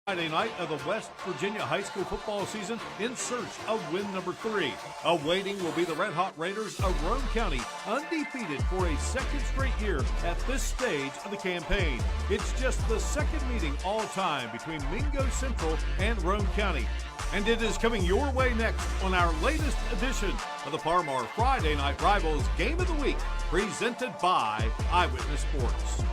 Friday night of the West Virginia high school football season in search of win number 3. Awaiting will be the Red Hot Raiders of Roane County, undefeated for a second straight year at this stage of the campaign. It's just the second meeting all time between Mingo Central and Roane County. And it is coming your way next on our latest edition of the Parmar Friday Night Rivals Game of the Week, presented by Eyewitness Sports.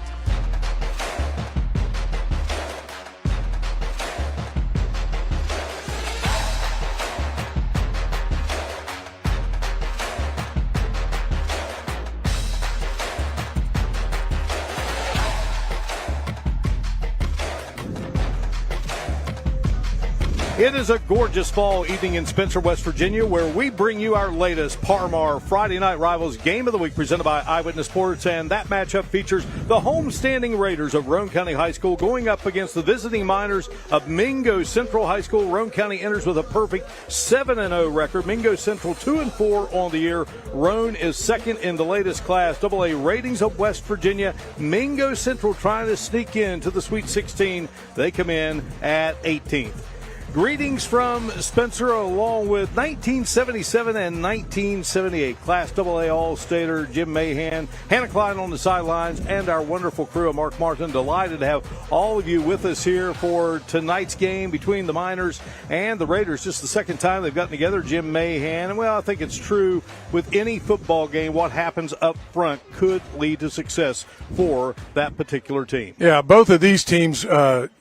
It is a gorgeous fall evening in Spencer, West Virginia, where we bring you our latest Parmar Friday Night Rivals Game of the Week presented by Eyewitness Sports, and that matchup features the homestanding Raiders of Roane County High School going up against the visiting Miners of Mingo Central High School. Roane County enters with a perfect 7-0 record. Mingo Central 2-4 on the year. Roane is second in the latest Class AA ratings of West Virginia. Mingo Central trying to sneak into the Sweet 16. They come in at 18th. Greetings from Spencer, along with 1977 and 1978 Class AA All-Stater Jim Mahan, Hannah Klein on the sidelines, and our wonderful crew of Mark Martin. Delighted to have all of you with us here for tonight's game between the Miners and the Raiders. Just the second time they've gotten together, Jim Mahan. And, well, I think it's true with any football game, what happens up front could lead to success for that particular team. Yeah, both of these teams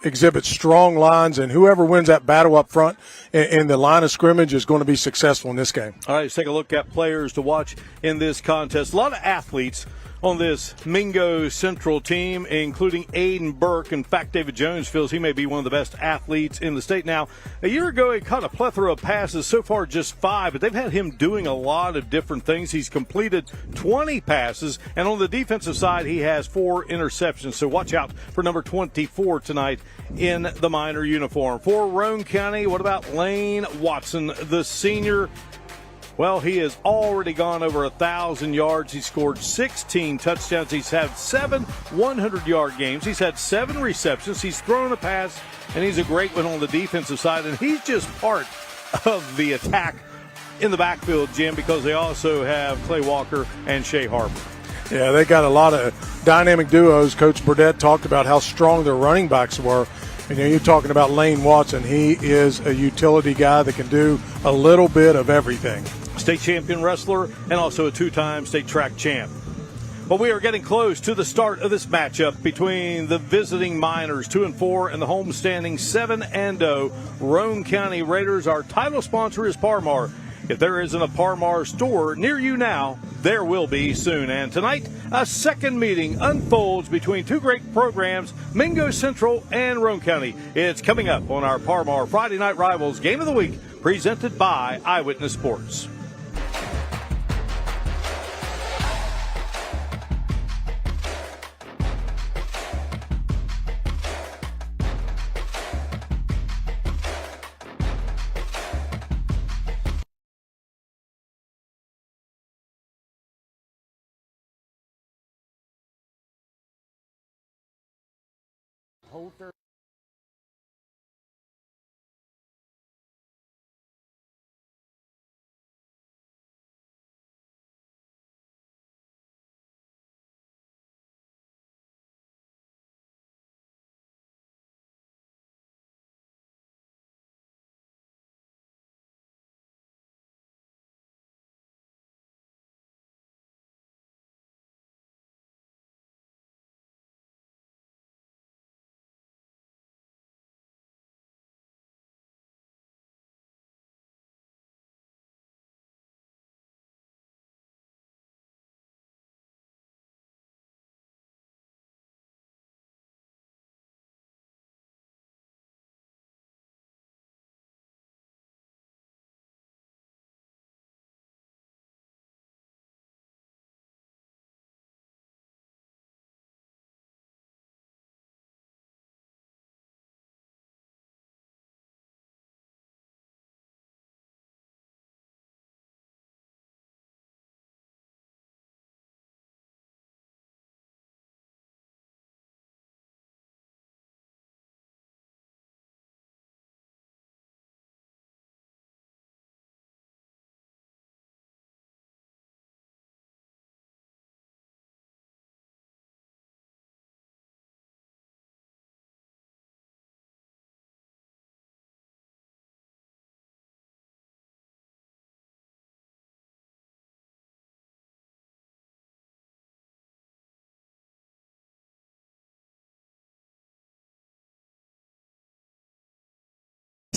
exhibit strong lines, and whoever wins that battle up front in the line of scrimmage is going to be successful in this game. All right, let's take a look at players to watch in this contest. A lot of athletes on this Mingo Central team, including Aiden Burke. In fact, David Jones feels he may be one of the best athletes in the state. Now, a year ago, he caught a plethora of passes, so far just 5, but they've had him doing a lot of different things. He's completed 20 passes, and on the defensive side, he has 4 interceptions. So watch out for number 24 tonight in the Miner uniform. For Roane County, what about Lane Watson, the senior? Well, he has already gone over 1,000 yards. He scored 16 touchdowns. He's had 7 100-yard games. He's had 7 receptions. He's thrown a pass, and he's a great one on the defensive side. And he's just part of the attack in the backfield, Jim, because they also have Clay Walker and Shea Harper. Yeah, they got a lot of dynamic duos. Coach Burdett talked about how strong their running backs were. You know, you're talking about Lane Watson. He is a utility guy that can do a little bit of everything. State champion wrestler and also a 2-time state track champ. But we are getting close to the start of this matchup between the visiting Miners 2-4 and the homestanding 7-0 Roane County Raiders. Our title sponsor is Parmar. If there isn't a Parmar store near you now, there will be soon. And tonight, a second meeting unfolds between two great programs, Mingo Central and Roane County. It's coming up on our Parmar Friday Night Rivals Game of the Week, presented by Eyewitness Sports. Holter.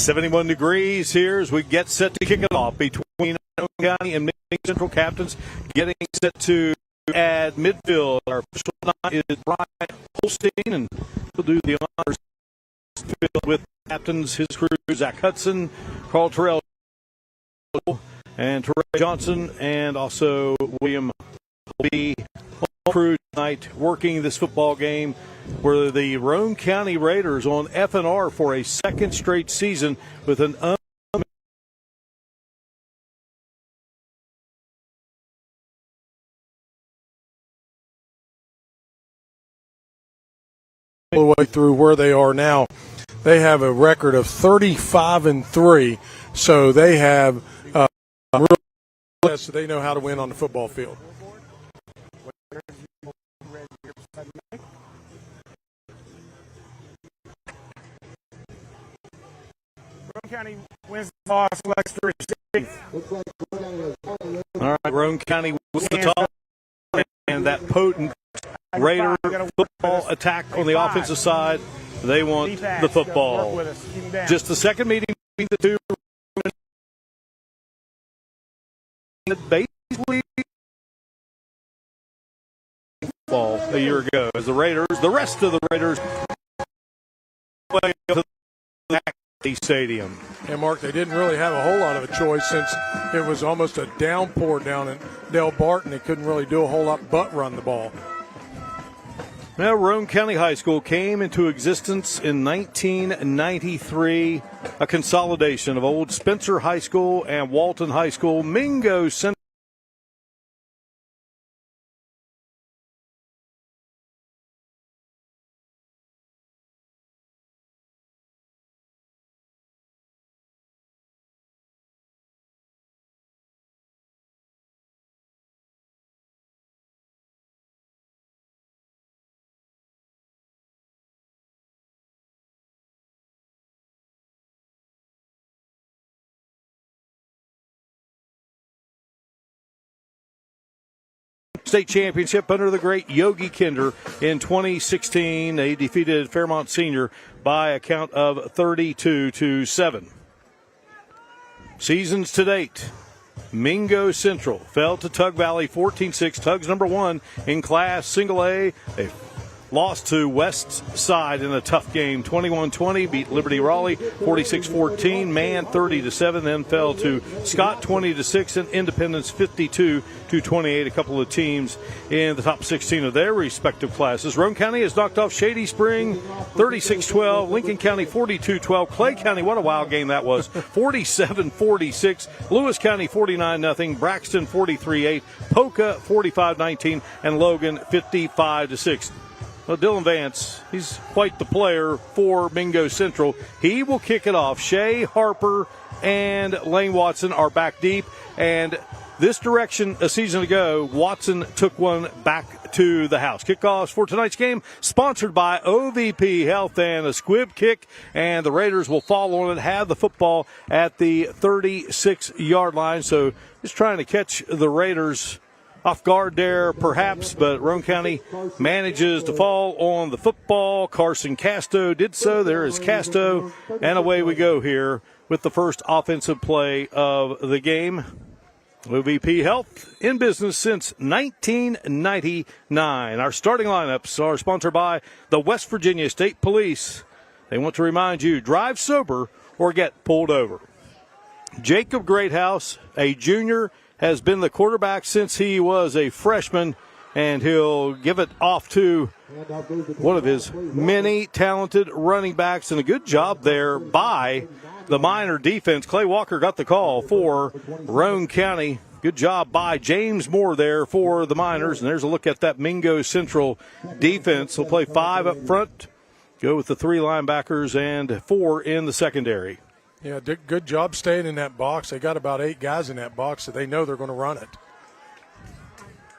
71 degrees here as we get set to kick it off between Roane County and Mingo Central captains getting set to at midfield. Our official tonight is Brian Holstein, and we'll do the honors field with captains, his crew, Zach Hudson, Carl Terrell, and Terrell Johnson, and also William Holby. Crew tonight working this football game where the Roane County Raiders on FNR for a second straight season with an all the way through where they are now. They have a record of 35-3, so they have real so they know how to win on the football field. Roane County wins the toss, selects the receive. All right, Roane County wins the toss, and that potent Raider football attack on the offensive side. They want the football. Just the second meeting between the two. Basically, football a year ago as the Raiders, the rest of the Raiders, play to the stadium. And Mark, they didn't really have a whole lot of a choice since it was almost a downpour down in Del Barton. They couldn't really do a whole lot but run the ball. Now, Roane County High School came into existence in 1993, a consolidation of old Spencer High School and Walton High School. Mingo Central State Championship under the great Yogi Kinder in 2016. They defeated Fairmont Senior by a count of 32-7. Seasons to date, Mingo Central fell to Tug Valley 14-6. Tug's number one in Class Single A. They lost to West Side in a tough game, 21-20, beat Liberty Raleigh 46-14, Man 30-7, then fell to Scott 20-6, and Independence 52-28. A couple of teams in the top 16 of their respective classes. Roane County has knocked off Shady Spring 36-12, Lincoln County 42-12, Clay County, what a wild game that was, 47-46, Lewis County 49-0, Braxton 43-8, Poca 45-19, and Logan 55-6. Well, Dylan Vance, he's quite the player for Mingo Central. He will kick it off. Shea Harper and Lane Watson are back deep. And this direction a season ago, Watson took one back to the house. Kickoffs for tonight's game sponsored by OVP Health and a squib kick. And the Raiders will fall on it, have the football at the 36-yard line. So just trying to catch the Raiders off guard there, perhaps, but Roane County manages to fall on the football. Carson Casto did so. There is Casto, and away we go here with the first offensive play of the game. OVP Health in business since 1999. Our starting lineups are sponsored by the West Virginia State Police. They want to remind you, drive sober or get pulled over. Jacob Greathouse, a junior, has been the quarterback since he was a freshman, and he'll give it off to one of his many talented running backs, and a good job there by the Miner defense. Clay Walker got the call for Roane County. Good job by James Moore there for the Miners, and there's a look at that Mingo Central defense. They'll play 5 up front, go with the 3 linebackers and 4 in the secondary. Yeah, good job staying in that box. They got about 8 guys in that box, so they know they're going to run it.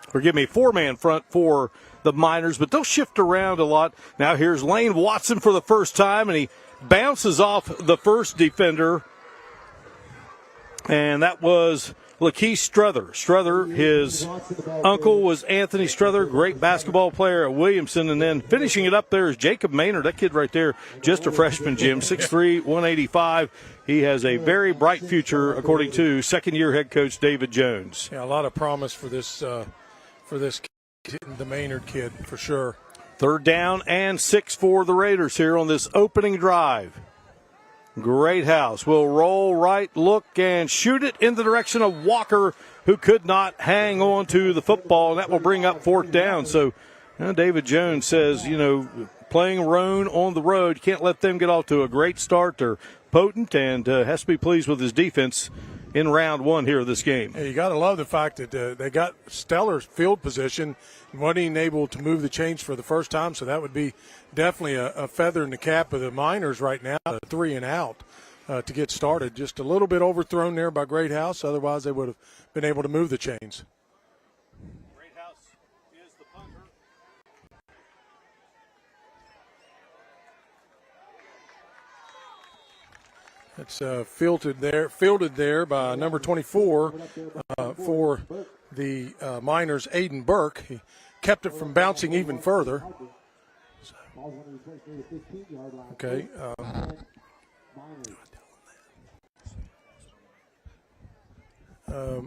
Forgive me, 4-man front for the Miners, but they'll shift around a lot. Now here's Lane Watson for the first time, and he bounces off the first defender. And that was Lakeith Struther, his uncle was Anthony Struther, great basketball player at Williamson. And then finishing it up there is Jacob Maynard, that kid right there, just a freshman, Jim, 6'3", 185. He has a very bright future, according to second-year head coach David Jones. Yeah, a lot of promise for this kid, the Maynard kid, for sure. 3rd down and 6 for the Raiders here on this opening drive. Greathouse will roll right, look, and shoot it in the direction of Walker, who could not hang on to the football, and that will bring up 4th down. So David Jones says, playing Roane on the road, you can't let them get off to a great start. They're potent and has to be pleased with his defense in round 1 here of this game. Yeah, you got to love the fact that they got stellar field position and wasn't able to move the chains for the first time, so that would be definitely a feather in the cap of the Miners right now, a 3 and out to get started. Just a little bit overthrown there by Greathouse, otherwise they would have been able to move the chains. Greathouse is the punter. It's fielded there by number 24 for the Miners, Aiden Burke. He kept it from bouncing even further. Okay.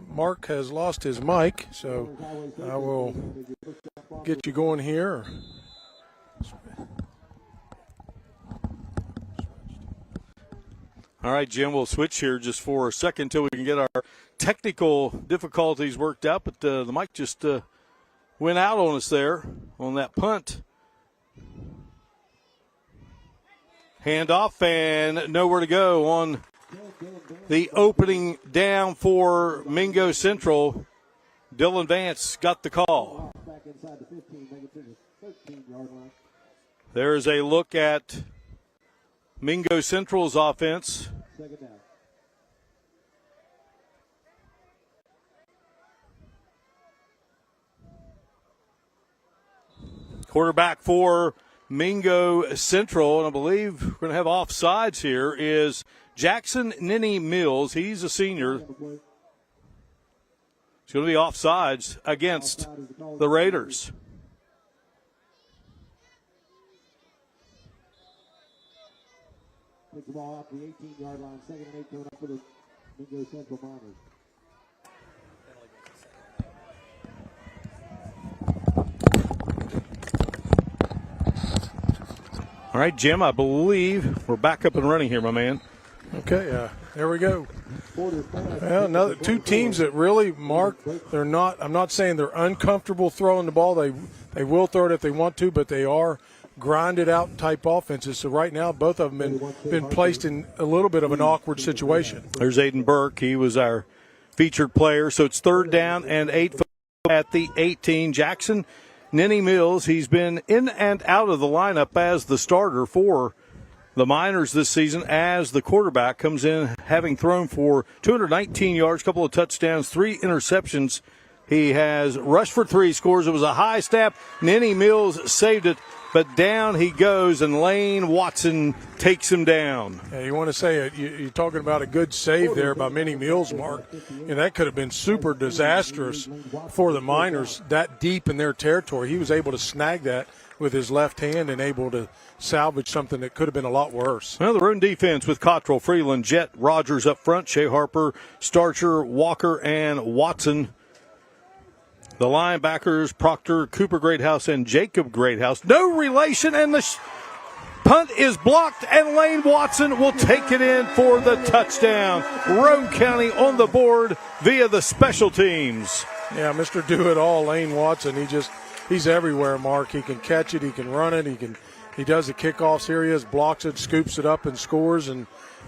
Mark has lost his mic, so I will get you going here. All right, Jim, we'll switch here just for a second until we can get our technical difficulties worked out, but the mic just went out on us there on that punt. Handoff and nowhere to go on the opening down for Mingo Central. Dylan Vance got the call. There's a look at Mingo Central's offense. Quarterback for Mingo Central, and I believe we're going to have offsides here, is Jackson Ninny Mills. He's a senior. It's going to be offsides against the Raiders. Takes the ball off the 18-yard line. 2nd and 8 coming up for the Mingo Central Miners. All right, Jim, I believe we're back up and running here, my man. Okay, there we go. Well, another 2 teams that really, Mark, they're not, I'm not saying they're uncomfortable throwing the ball. They will throw it if they want to, but they are grinded out type offenses. So right now, both of them been placed in a little bit of an awkward situation. There's Aiden Burke. He was our featured player. So it's 3rd down and 8 at the 18. Jackson Ninny Mills, he's been in and out of the lineup as the starter for the Miners this season, as the quarterback comes in having thrown for 219 yards, couple of touchdowns, 3 interceptions. He has rushed for 3 scores. It was a high snap. Ninny Mills saved it, but down he goes, and Lane Watson takes him down. Yeah, you want to say it. You're talking about a good save there by Ninny Mills, Mark. That could have been super disastrous for the Miners that deep in their territory. He was able to snag that with his left hand and able to salvage something that could have been a lot worse. Well, the Roane defense with Cottrell, Freeland, Jett, Rogers up front, Shea Harper, Starcher, Walker, and Watson. The linebackers, Proctor, Cooper Greathouse, and Jacob Greathouse. No relation, and the punt is blocked, and Lane Watson will take it in for the touchdown. Roane County on the board via the special teams. Yeah, Mr. Do-It-All, Lane Watson, he's everywhere, Mark. He can catch it, he can run it, he does the kickoffs. Here he is, blocks it, scoops it up, and scores, and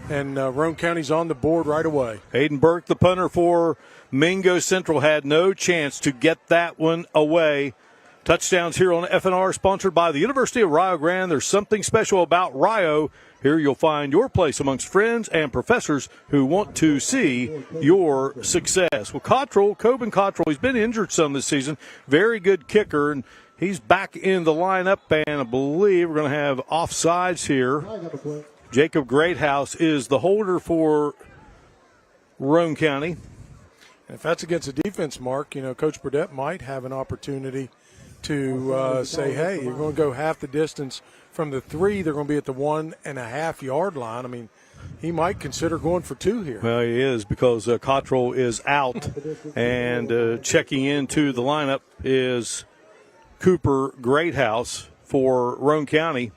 Roane County's on the board right away. Aiden Burke, the punter for Mingo Central, had no chance to get that one away. Touchdowns here on FNR, sponsored by the University of Rio Grande. There's something special about Rio. Here you'll find your place amongst friends and professors who want to see your success. Well, Coben Cottrell, he's been injured some this season. Very good kicker, and he's back in the lineup, and I believe we're going to have offsides here. Jacob Greathouse is the holder for Roane County. And if that's against a defense, Mark, Coach Burdett might have an opportunity to say, hey, you're going to go half the distance from the 3. They're going to be at the 1.5 yard line. I mean, he might consider going for 2 here. Well, he is, because Cottrell is out, and checking into the lineup is Cooper Greathouse for Roane County.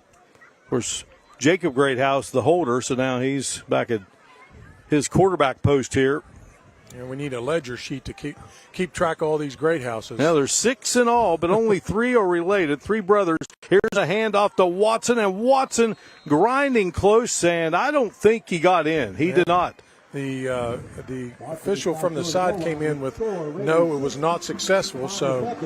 Of course, Jacob Greathouse, the holder, so now he's back at his quarterback post here. And we need a ledger sheet to keep track of all these Greathouses. Now, there's 6 in all, but only 3 are related, 3 brothers. Here's a handoff to Watson, and Watson grinding close, and I don't think he got in. He did not. The official from the side came in with no, it was not successful, so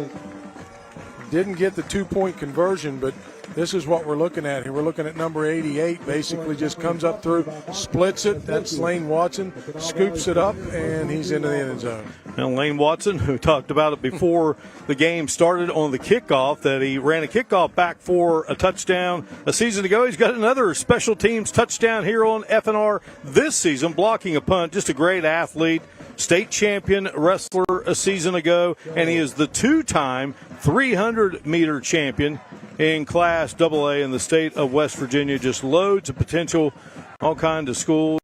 didn't get the 2-point conversion, but this is what we're looking at here. We're looking at number 88, basically just comes up through, splits it. That's Lane Watson, scoops it up, and he's into the end zone. Now, Lane Watson, who talked about it before the game started on the kickoff, that he ran a kickoff back for a touchdown a season ago. He's got another special teams touchdown here on FNR this season, blocking a punt. Just a great athlete. State champion wrestler a season ago, and he is the 2-time 300-meter champion in Class AA in the state of West Virginia. Just loads of potential, all kinds of schools.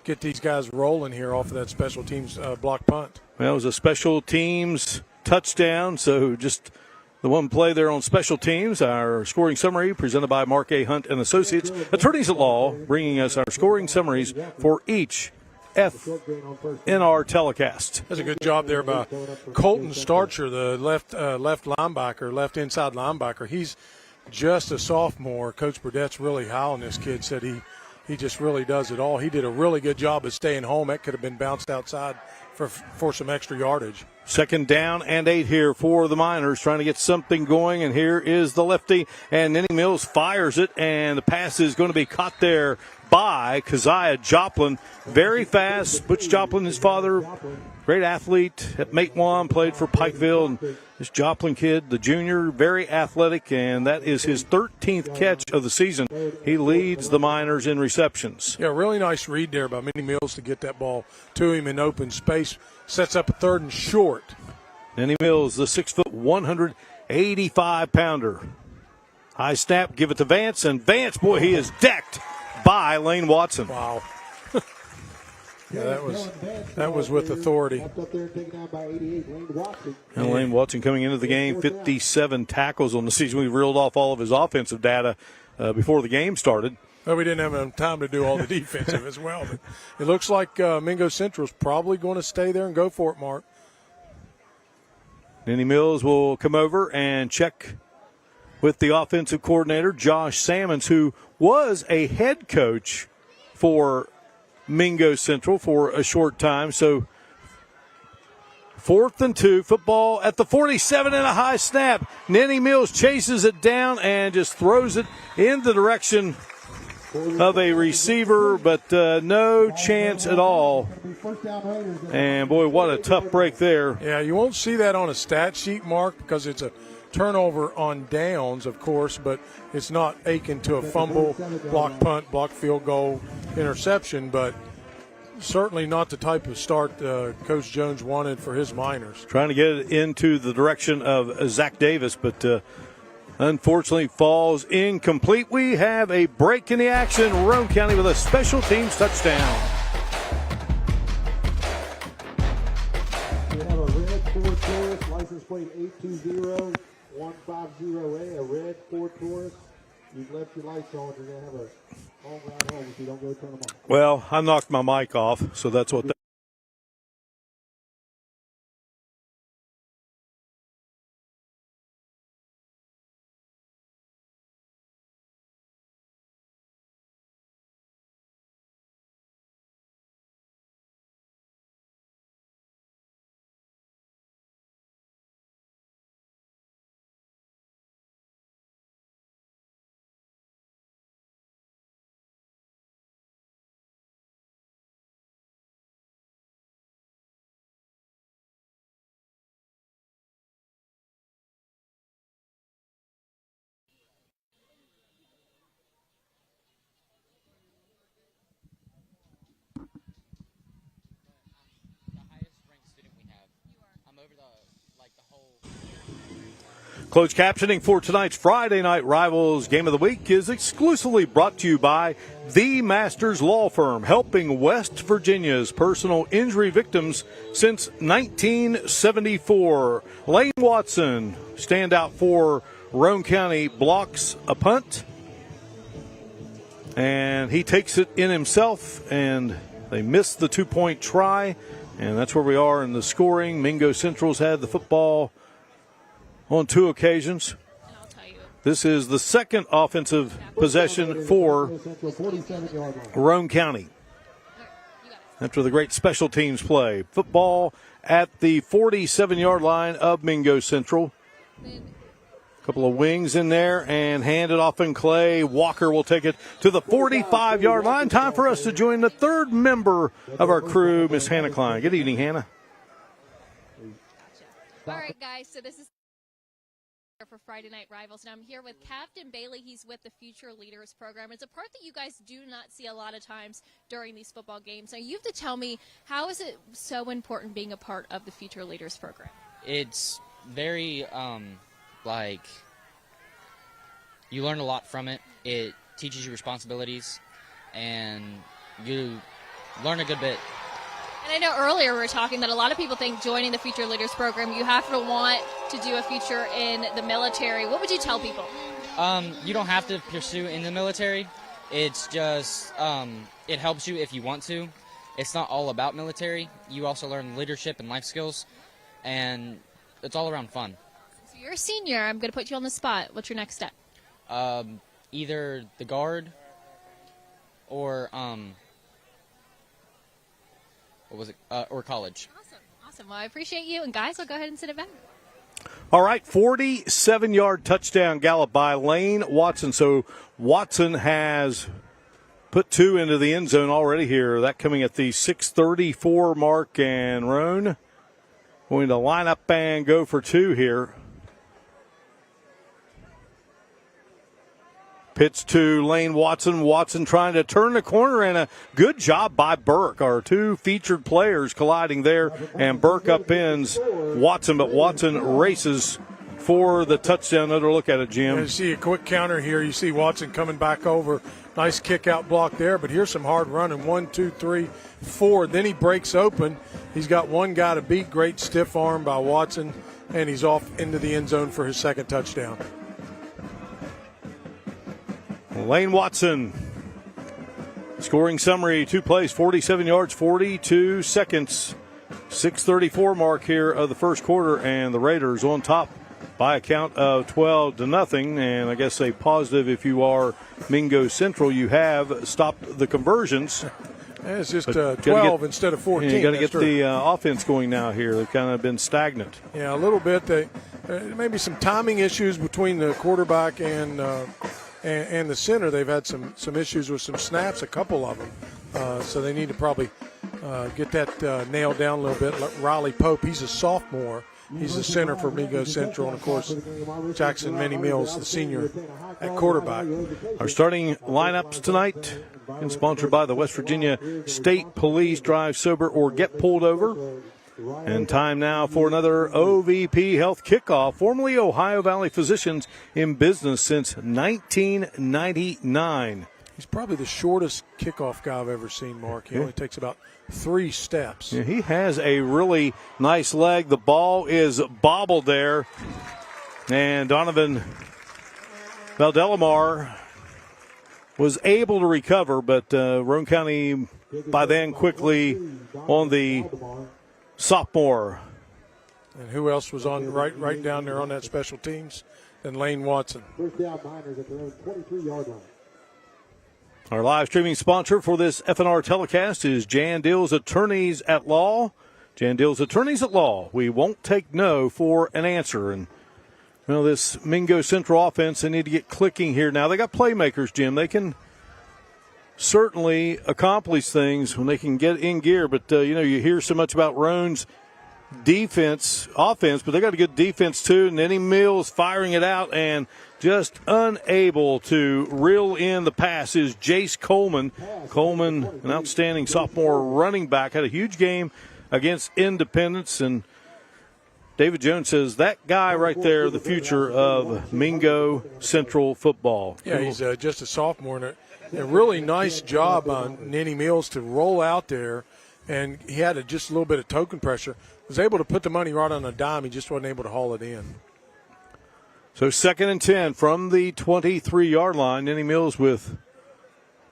Get these guys rolling here off of that special teams block punt. Well, it was a special teams touchdown, so just the one play there on special teams. Our scoring summary presented by Mark A. Hunt and Associates, attorneys at law, bringing us our scoring summaries for each FNR telecast. That's a good job there by Colton Starcher, the left linebacker, left inside linebacker. He's just a sophomore. Coach Burdett's really high on this kid, said he just really does it all. He did a really good job of staying home. That could have been bounced outside for some extra yardage. 2nd down and 8 here for the Miners, trying to get something going. And here is the lefty, and Nenny Mills fires it, and the pass is going to be caught there by Keziah Joplin. Very fast. Butch Joplin, his father, great athlete at Matewan, played for Pikeville. And this Joplin kid, the junior, very athletic, and that is his 13th catch of the season. He leads the Miners in receptions. Yeah, really nice read there by Nenny Mills to get that ball to him in open space. Sets up a 3rd and short. Nenny Mills, the 6', 185-pounder. High snap, give it to Vance, and Vance, boy, he is decked by Lane Watson. Wow. Yeah, that was with authority. And Lane Watson coming into the game, 57 tackles on the season. We reeled off all of his offensive data before the game started. Well, we didn't have enough time to do all the defensive as well. But it looks like Mingo Central's probably going to stay there and go for it, Mark. Nenny Mills will come over and check with the offensive coordinator, Josh Sammons, who was a head coach for Mingo Central for a short time. So 4th and 2, football at the 47 and a high snap. Nenny Mills chases it down and just throws it in the direction of a receiver, but no chance at all. And, boy, what a tough break there. Yeah, you won't see that on a stat sheet, Mark, because it's a turnover on downs, of course, but it's not akin to a fumble, block punt, block field goal, interception, but certainly not the type of start Coach Jones wanted for his Miners. Trying to get it into the direction of Zach Davis, but unfortunately falls incomplete. We have a break in the action. Roane County with a special teams touchdown. We have a red Ford Taurus, license plate 820-150A, a red Ford Taurus. You've left your lights on, you're going to have a long ride home if you don't go turn them on. Well, I knocked my mic off, so that's what that. Closed captioning for tonight's Friday Night Rivals Game of the Week is exclusively brought to you by The Masters Law Firm, helping West Virginia's personal injury victims since 1974. Lane Watson, standout for Roane County, blocks a punt, and he takes it in himself, and they miss the two-point try, and that's where we are in the scoring. Mingo Central's had the football on two occasions. This is the second offensive possession for Roane County after the great special teams play. Football at the 47-yard line of Mingo Central. A couple of wings in there and handed off in clay. Walker will take it to the 45-yard line. Time for us to join the third member of our crew, Miss Hannah Klein. Good evening, Hannah. All right, guys, so this is for Friday Night Rivals, and I'm here with Captain Bailey. He's with the Future Leaders program. It's a part that you guys do not see a lot of times during these football games. Now, you have to tell me, how is it so important being a part of the Future Leaders program? It's very, you learn a lot from it. It teaches you responsibilities, and you learn a good bit. And I know earlier we were talking that a lot of people think joining the Future Leaders program, you have to want to do a future in the military. What would you tell people? You don't have to pursue in the military. It's just, it helps you if you want to. It's not all about military. You also learn leadership and life skills, and it's all around fun. So you're a senior. I'm going to put you on the spot. What's your next step? Either the guard or, or college. Awesome. Well, I appreciate you. And, guys, I'll go ahead and sit it back. All right, 47-yard touchdown gallop by Lane Watson. So Watson has put two into the end zone already here. That coming at the 6:34 mark, and Roane going to line up and go for two here. Pitch to Lane Watson. Watson trying to turn the corner, and a good job by Burke. Our two featured players colliding there, and Burke upends Watson, but Watson races for the touchdown. Another look at it, Jim. You see a quick counter here. You see Watson coming back over. Nice kick out block there, but here's some hard running. 1, 2, 3, 4. Then he breaks open. He's got one guy to beat. Great stiff arm by Watson, and he's off into the end zone for his second touchdown. Lane Watson, scoring summary, 2 plays, 47 yards, 42 seconds, 6:34 mark here of the first quarter, and the Raiders on top by a count of 12-0. And I guess a positive if you are Mingo Central, you have stopped the conversions. It's just 12 instead of 14. You got to get the offense going now here. They've kind of been stagnant. Yeah, a little bit. Maybe some timing issues between the quarterback and And the center, they've had some issues with some snaps, a couple of them. So they need to probably get that nailed down a little bit. Riley Pope, he's a sophomore. He's the center for Mingo Central. And, of course, Jackson Minnie Mills, the senior at quarterback. Our starting lineups tonight, and sponsored by the West Virginia State Police. Drive sober or get pulled over. And time now for another OVP Health Kickoff, formerly Ohio Valley Physicians, in business since 1999. He's probably the shortest kickoff guy I've ever seen, Mark. He only takes about 3 steps. Yeah, he has a really nice leg. The ball is bobbled there. And Donovan Valdelamar was able to recover, but Roane County by then quickly on the sophomore. And who else was on right down there on that special teams than Lane Watson? First down, Miners at their own 23-yard line. Our live streaming sponsor for this FNR telecast is Jan Dill's Attorneys at Law. Jan Dill's Attorneys at Law. We won't take no for an answer. And, this Mingo Central offense, they need to get clicking here now. They got playmakers, Jim. They can certainly accomplish things when they can get in gear. But, you hear so much about Roane's offense, but they got a good defense, too. And Nenny Mills firing it out and just unable to reel in the pass is Jace Coleman. Coleman, an outstanding sophomore running back, had a huge game against Independence. And David Jones says that guy right there, the future of Mingo Central football. Yeah, he's just a sophomore. And a really nice job on Nenny Mills to roll out there. And he had just a little bit of token pressure. Was able to put the money right on a dime. He just wasn't able to haul it in. So 2nd and 10 from the 23-yard line. Nenny Mills with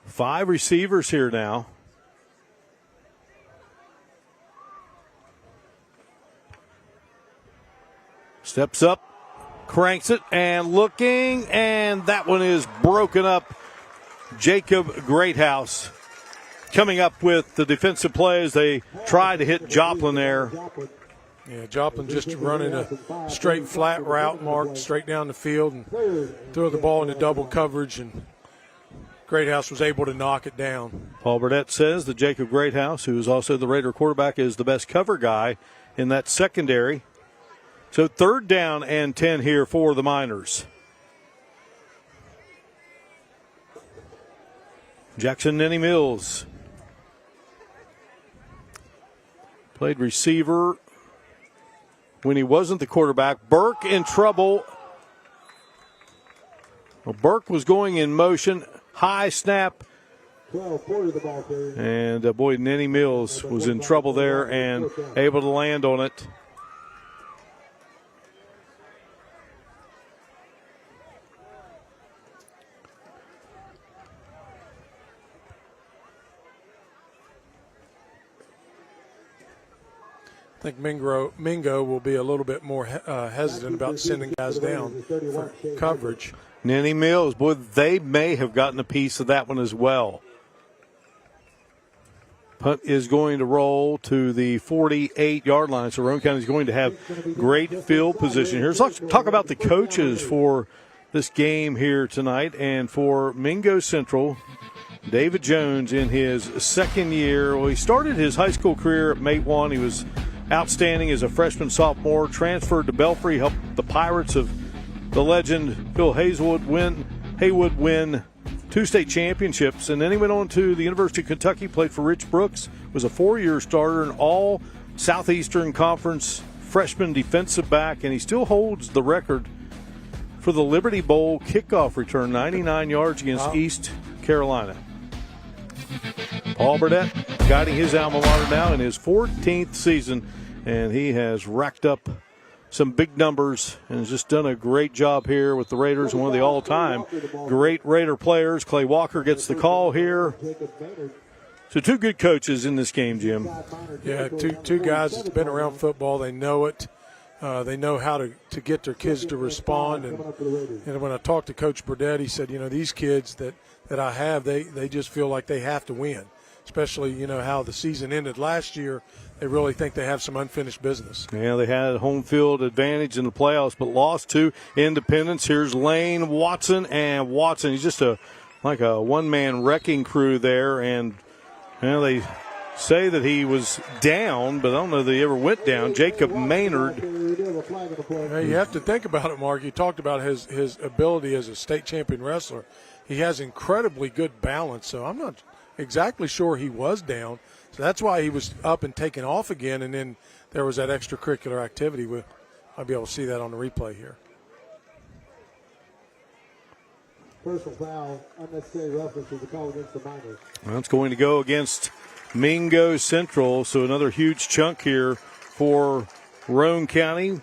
5 receivers here now. Steps up, cranks it, and looking, and that one is broken up. Jacob Greathouse coming up with the defensive play as they try to hit Joplin there. Yeah, Joplin just running a straight flat route, Mark, straight down the field and throw the ball into double coverage, and Greathouse was able to knock it down. Paul Burdett says that Jacob Greathouse, who is also the Raider quarterback, is the best cover guy in that secondary. So 3rd down and 10 here for the Miners. Jackson Nenny Mills played receiver when he wasn't the quarterback. Burke in trouble. Well, Burke was going in motion. High snap. And boy, Nenny Mills was in trouble there and able to land on it. I think Mingo will be a little bit more hesitant about sending guys down for coverage. Nenny Mills, boy, they may have gotten a piece of that one as well. Punt is going to roll to the 48-yard line, so Roane County is going to have great field position here. So let's talk about the coaches for this game here tonight. And for Mingo Central, David Jones in his 2nd year. Well, he started his high school career at Mate 1. He was outstanding as a freshman, sophomore, transferred to Belfry, helped the Pirates of the legend Phil Haywood win 2 state championships, and then he went on to the University of Kentucky, played for Rich Brooks, was a 4-year starter, and all Southeastern Conference freshman defensive back, and he still holds the record for the Liberty Bowl kickoff return, 99 yards against East Carolina. Paul Burdett guiding his alma mater now in his 14th season, and he has racked up some big numbers and has just done a great job here with the Raiders, and one of the all-time great Raider players. Clay Walker gets the call here. So 2 good coaches in this game, Jim. Yeah, two guys that's been around football. They know it. They know how to get their kids to respond. And when I talked to Coach Burdett, he said, these kids that I have, they just feel like they have to win. especially, how the season ended last year. They really think they have some unfinished business. Yeah, they had home field advantage in the playoffs, but lost to Independence. Here's Lane Watson, and Watson, he's just like a one-man wrecking crew there, and they say that he was down, but I don't know that he ever went down. Jacob Maynard. You have to think about it, Mark. You talked about his ability as a state champion wrestler. He has incredibly good balance, so I'm not exactly sure he was down. So that's why he was up and taken off again, and then there was that extracurricular activity. I'll be able to see that on the replay here. Personal foul, unnecessary roughness is a call against the Miners. Well, it's going to go against Mingo Central, so another huge chunk here for Roane County.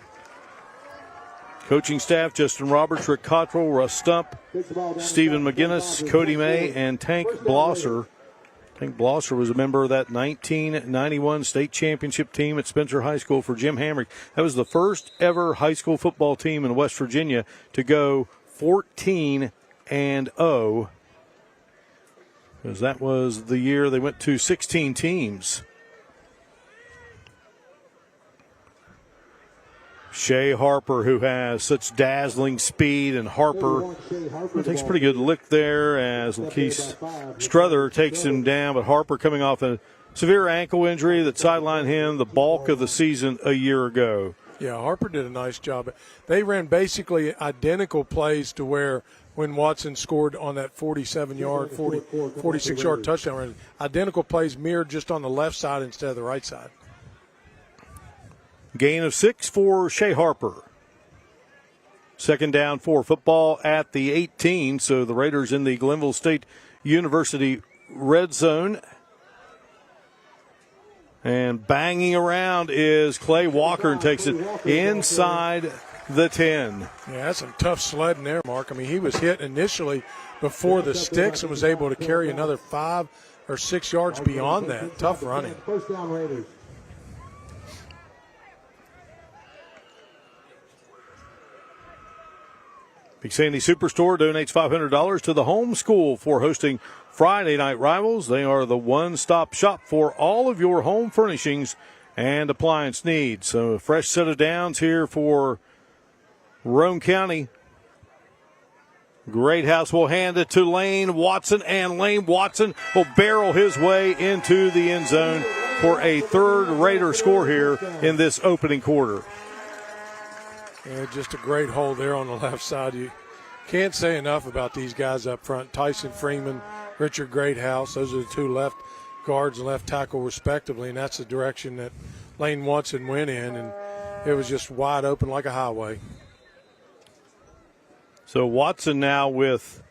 Coaching staff, Justin Roberts, Rick Cottrell, Russ Stump, Stephen McGinnis, Cody May, and Tank Blosser. Tank Blosser was a member of that 1991 state championship team at Spencer High School for Jim Hamrick. That was the first ever high school football team in West Virginia to go 14-0. Because that was the year they went to 16 teams. Shea Harper, who has such dazzling speed, and Harper takes a pretty good lick there as Lakeith Struther takes him down, but Harper coming off a severe ankle injury that sidelined him the bulk of the season a year ago. Yeah, Harper did a nice job. They ran basically identical plays to where when Watson scored on that 46-yard touchdown run. Identical plays mirrored just on the left side instead of the right side. Gain of 6 for Shea Harper. Second down for football at the 18, so the Raiders in the Glenville State University red zone. And banging around is Clay Walker and takes it inside the 10. Yeah, that's some tough sledding there, Mark. I mean, he was hit initially before the sticks and was able to carry another 5 or 6 yards beyond that. Tough running. First down, Raiders. Big Sandy Superstore donates $500 to the home school for hosting Friday Night Rivals. They are the one-stop shop for all of your home furnishings and appliance needs. So a fresh set of downs here for Roane County. Great House will hand it to Lane Watson, and Lane Watson will barrel his way into the end zone for a third Raider score here in this opening quarter. Yeah, just a great hold there on the left side. You can't say enough about these guys up front. Tyson Freeman, Richard Greathouse, those are the two left guards and left tackle respectively, and that's the direction that Lane Watson went in, and it was just wide open like a highway. So Watson now with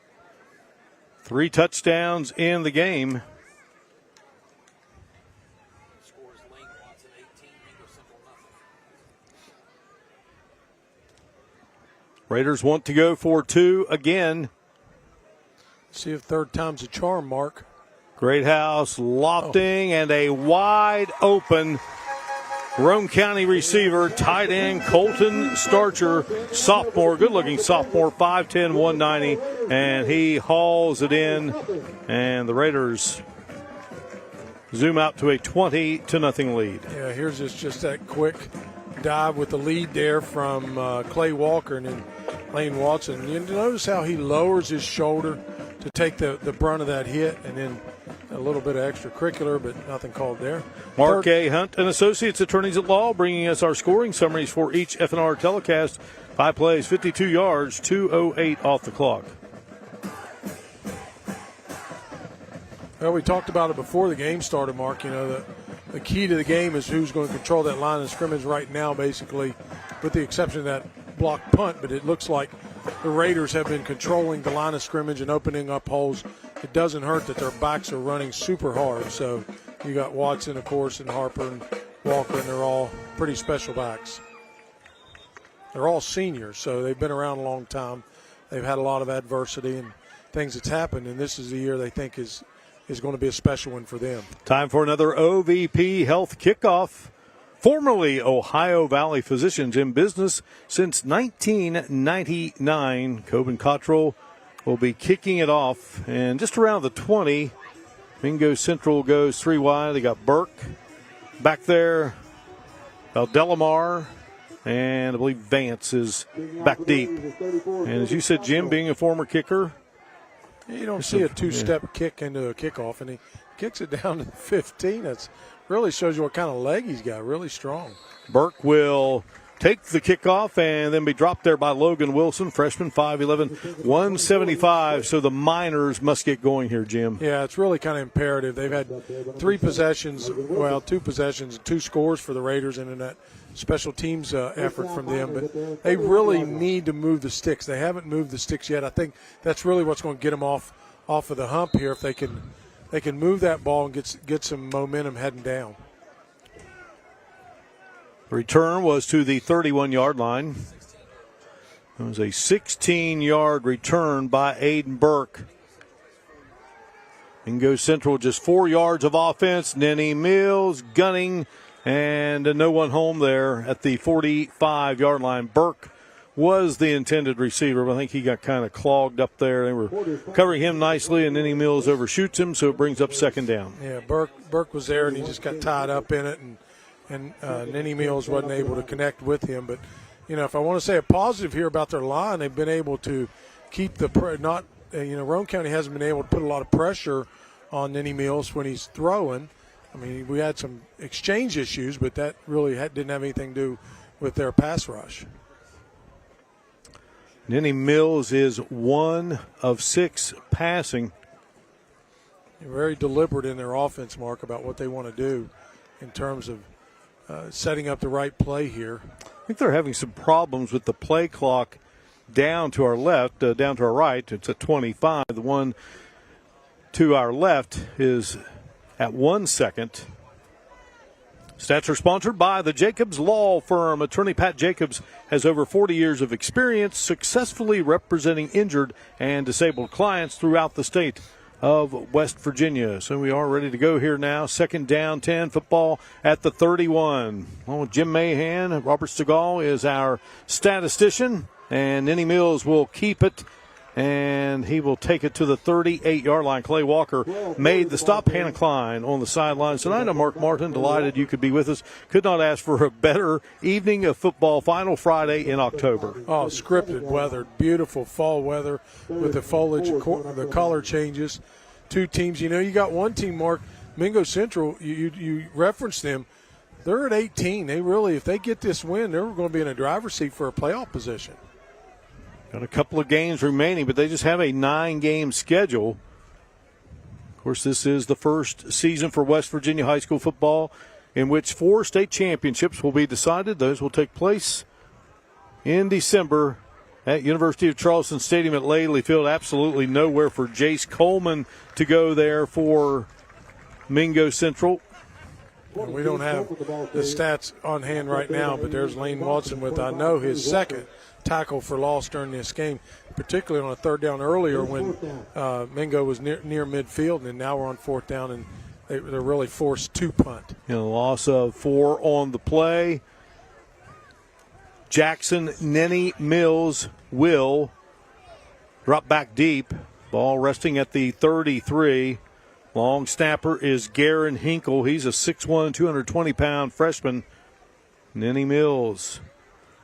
3 touchdowns in the game. Raiders want to go for 2 again. See if third time's a charm, Mark. Greathouse lofting and a wide open Roane County receiver, tight end Colton Starcher, sophomore, good-looking sophomore, 5'10", 190, and he hauls it in, and the Raiders zoom out to a 20-0 lead. Yeah, here's just that quick dive with the lead there from Clay Walker and then Lane Watson. You notice how he lowers his shoulder to take the brunt of that hit, and then a little bit of extracurricular, but nothing called there. Mark A. Hunt and Associates Attorneys at Law bringing us our scoring summaries for each FNR telecast. 5 plays, 52 yards, 2:08 off the clock. Well, we talked about it before the game started, Mark. You know, the key to the game is who's going to control that line of scrimmage right now, basically, with the exception of that block punt. But it looks like the Raiders have been controlling the line of scrimmage and opening up holes. It doesn't hurt that their backs are running super hard. So you got Watson, of course, and Harper and Walker, and they're all pretty special backs. They're all seniors, so they've been around a long time. They've had a lot of adversity and things that's happened, and this is the year they think is going to be a special one for them. Time for another OVP Health Kickoff. Formerly Ohio Valley Physicians, in business since 1999. Coben Cottrell will be kicking it off, and just around the 20, Mingo Central goes 3 wide. They got Burke back there, Delamar, and I believe Vance is back deep. And as you said, Jim, being a former kicker, you don't see a two-step kick into a kickoff, and he kicks it down to the 15. That really shows you what kind of leg he's got, really strong. Burke will take the kickoff and then be dropped there by Logan Wilson, freshman, 5'11", 175. So the Miners must get going here, Jim. Yeah, it's really kind of imperative. They've had 2 possessions, and 2 scores for the Raiders and in that special teams effort from them. But they really need to move the sticks. They haven't moved the sticks yet. I think that's really what's going to get them off of the hump here if they can move that ball and get some momentum heading down. The return was to the 31-yard line. It was a 16-yard return by Aiden Burke. Mingo Central just 4 yards of offense. Nenny Mills gunning, and no one home there at the 45-yard line. Burke was the intended receiver, but I think he got kind of clogged up there. They were covering him nicely, and Nenny Mills overshoots him, so it brings up second down. Yeah, Burke was there, and he just got tied up in it, and Nenny Mills wasn't able to connect with him. But, if I want to say a positive here about their line, they've been able to keep Roane County hasn't been able to put a lot of pressure on Nenny Mills when he's throwing. I mean, we had some exchange issues, but that really didn't have anything to do with their pass rush. Nenny Mills is 1 of 6 passing. They're very deliberate in their offense, Mark, about what they want to do in terms of setting up the right play here. I think they're having some problems with the play clock down to our left, down to our right. It's at 25. The one to our left is at 1 second. Stats are sponsored by the Jacobs Law Firm. Attorney Pat Jacobs has over 40 years of experience successfully representing injured and disabled clients throughout the state of West Virginia. So we are ready to go here now. 2nd down, 10, football at the 31. Well, Jim Mahan, Robert Segal is our statistician, and Nenny Mills will keep it, and he will take it to the 38-yard line. Clay Walker made the stop. Hannah Klein on the sidelines tonight. I'm Mark Martin, delighted you could be with us. Could not ask for a better evening of football, final Friday in October. Oh, scripted weather, beautiful fall weather with the foliage, the color changes. 2 teams, you got one team, Mark, Mingo Central, you referenced them. They're at 18. They really, if they get this win, they're going to be in a driver's seat for a playoff position. Got a couple of games remaining, but they just have a 9-game schedule. Of course, this is the first season for West Virginia high school football in which 4 state championships will be decided. Those will take place in December at University of Charleston Stadium at Laley Field. Absolutely nowhere for Jace Coleman to go there for Mingo Central. We don't have the stats on hand right now, but there's Lane Watson with, I know, his 2nd tackle for loss during this game, particularly on a 3rd down earlier when Mingo was near midfield, and now we're on 4th down, and they're really forced to punt. Loss of 4 on the play. Jackson Nenny Mills will drop back deep. Ball resting at the 33. Long snapper is Garen Hinkle. He's a 6'1", 220-pound freshman. Nenny Mills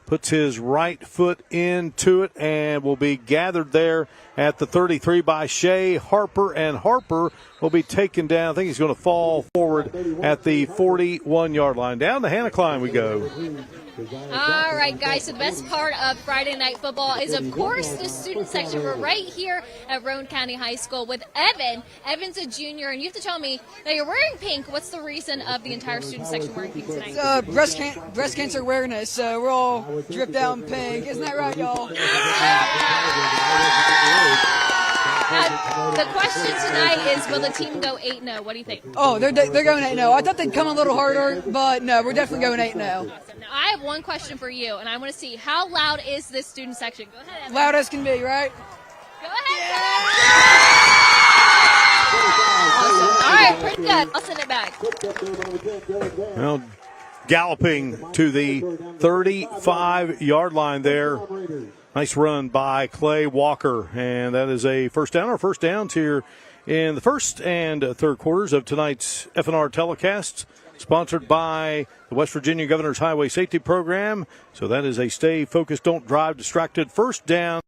puts his right foot into it and will be gathered there at the 33 by Shea Harper, and Harper will be taken down. I think he's going to fall forward at the 41-yard line. Down the Hannah Klein we go. All right, guys, so the best part of Friday Night Football is, of course, the student section. We're right here at Roane County High School with Evan. Evan's a junior, and you have to tell me that you're wearing pink. What's the reason of the entire student section wearing pink tonight? Breast cancer awareness. We're all dripped down pink. Isn't that right, y'all? The question tonight is, will the team go 8-0? What do you think? Oh, they're going 8-0. I thought they'd come a little harder, but no, we're definitely going 8-0. Awesome. Now, I have one question for you, and I want to see how loud is this student section? Go ahead, Evan. Loud as can be, right? Go ahead, Awesome. All right, pretty good. I'll send it back. Well, galloping to the 35-yard line there. Nice run by Clay Walker, and that is a first down. Our first downs here in the first and third quarters of tonight's FNR telecast, sponsored by the West Virginia Governor's Highway Safety Program. So that is a stay focused, don't drive distracted first down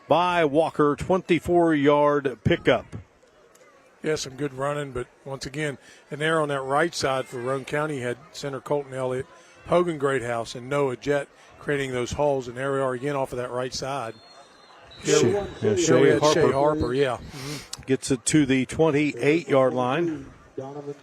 by Walker, 24-yard pickup. Yeah, some good running, but once again, an error on that right side for Roane County had center Colton Elliott, Hogan Greathouse, and Noah Jett creating those holes, and there we are again off of that right side. Shea Harper, yeah. Gets it to the 28-yard line.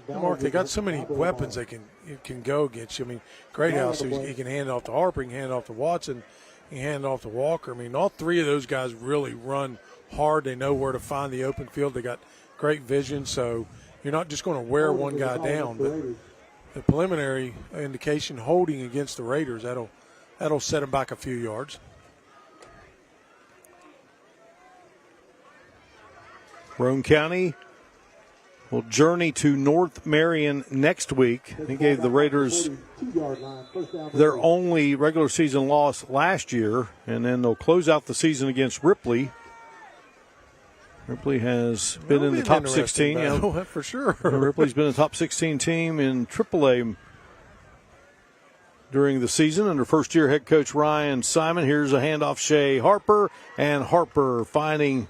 Mark, they got so many weapons they can go against you. I mean, Greathouse, he can hand it off to Harper, he can hand it off to Watson, he can hand it off to Walker. I mean, all three of those guys really run hard. They know where to find the open field. They got great vision, so you're not just going to wear one guy down. But the preliminary indication holding against the Raiders, that'll set them back a few yards. Roane County will journey to North Marion next week. They gave the Raiders their only regular season loss last year, and then they'll close out the season against Ripley. Ripley has been in the top 16. Yeah, for sure. Ripley's been a top 16 team in AAA during the season under first-year head coach Ryan Simon. Here's a handoff, Shea Harper, and Harper finding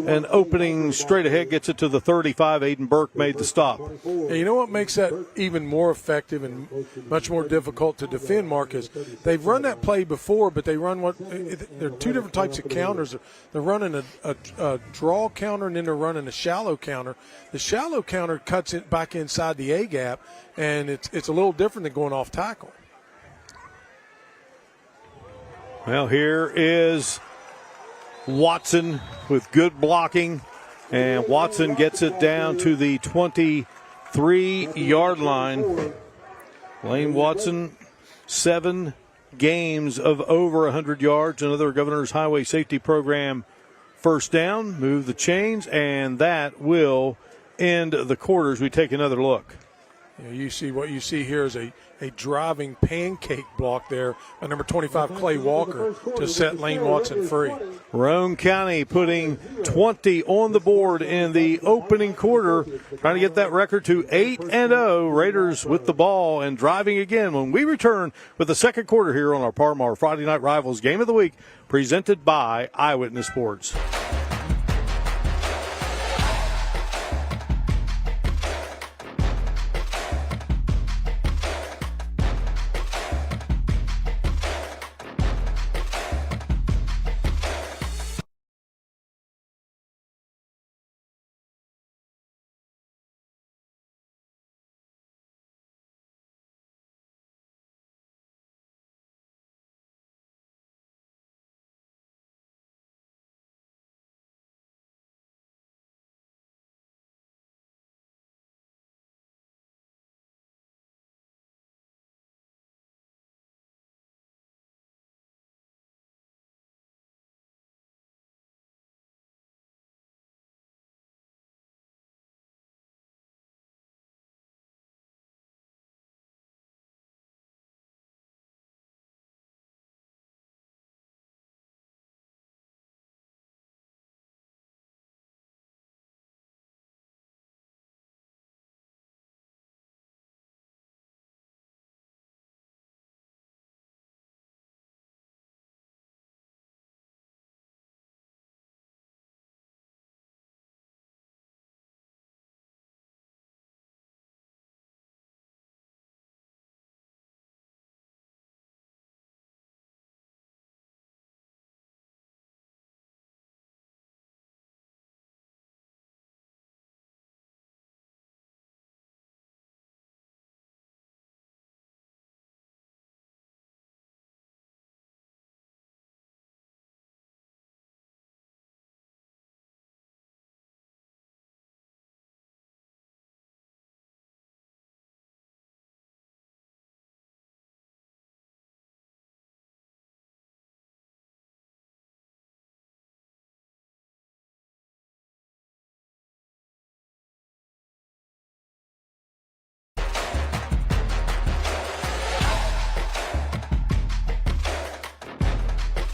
an opening straight ahead, gets it to the 35. Aiden Burke made the stop. Hey, you know what makes that even more effective and much more difficult to defend, Mark, is they've run that play before, but they run there are two different types of counters. They're running a draw counter, and then they're running a shallow counter. The shallow counter cuts it back inside the A gap, and it's a little different than going off tackle. Well, here is Watson with good blocking, and Watson gets it down to the 23-yard line. Lane Watson, 7 games of over 100 yards. Another Governor's Highway Safety Program first down. Move the chains, and that will end the quarters. We take another look. Yeah, you see what you see here is a driving pancake block there by number 25, Clay Walker, to set Lane Watson free. Roane County putting 20 on the board in the opening quarter, trying to get that record to 8-0. Raiders with the ball and driving again when we return with the second quarter here on our Parmar Friday Night Rivals Game of the Week, presented by Eyewitness Sports.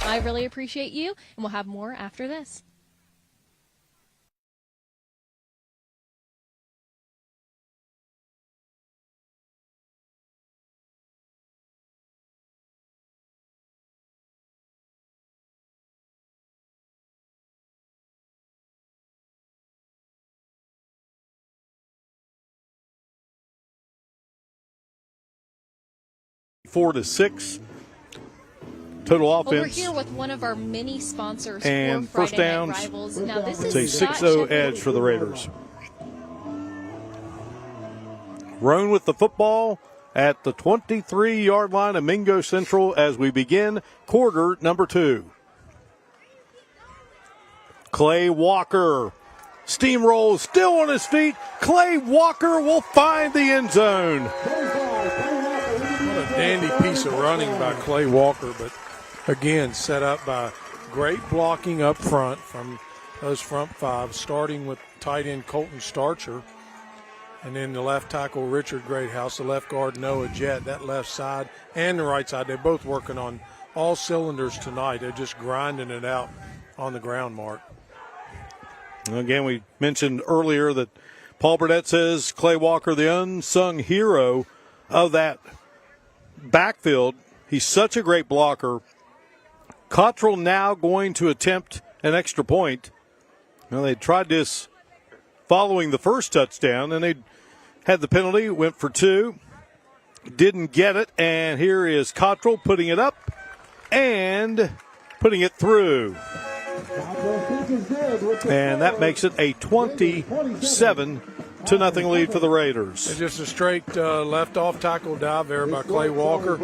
I really appreciate you, and we'll have more after this. 4-6. Total offense. Well, we're here with one of our many sponsors and for first Friday Night downs. Rivals. Now, this It's is a Scott 6-0 Shepherd. edge for the Raiders. Roane with the football at the 23-yard line of Mingo Central as we begin quarter number 2. Clay Walker steamrolls, still on his feet. Clay Walker will find the end zone. What a dandy piece of running by Clay Walker, but again, set up by great blocking up front from those front five, starting with tight end Colton Starcher. And then the left tackle, Richard Greathouse, the left guard, Noah Jett, that left side and the right side. They're both working on all cylinders tonight. They're just grinding it out on the ground, Mark. Again, we mentioned earlier that Paul Burdett says Clay Walker, the unsung hero of that backfield. He's such a great blocker. Cottrell now going to attempt an extra point. Now, they tried this following the first touchdown, and they had the penalty, went for 2, didn't get it, and here is Cottrell putting it up and putting it through. And that makes it a 27-0 lead for the Raiders. It's just a straight left off tackle dive there by Clay Walker.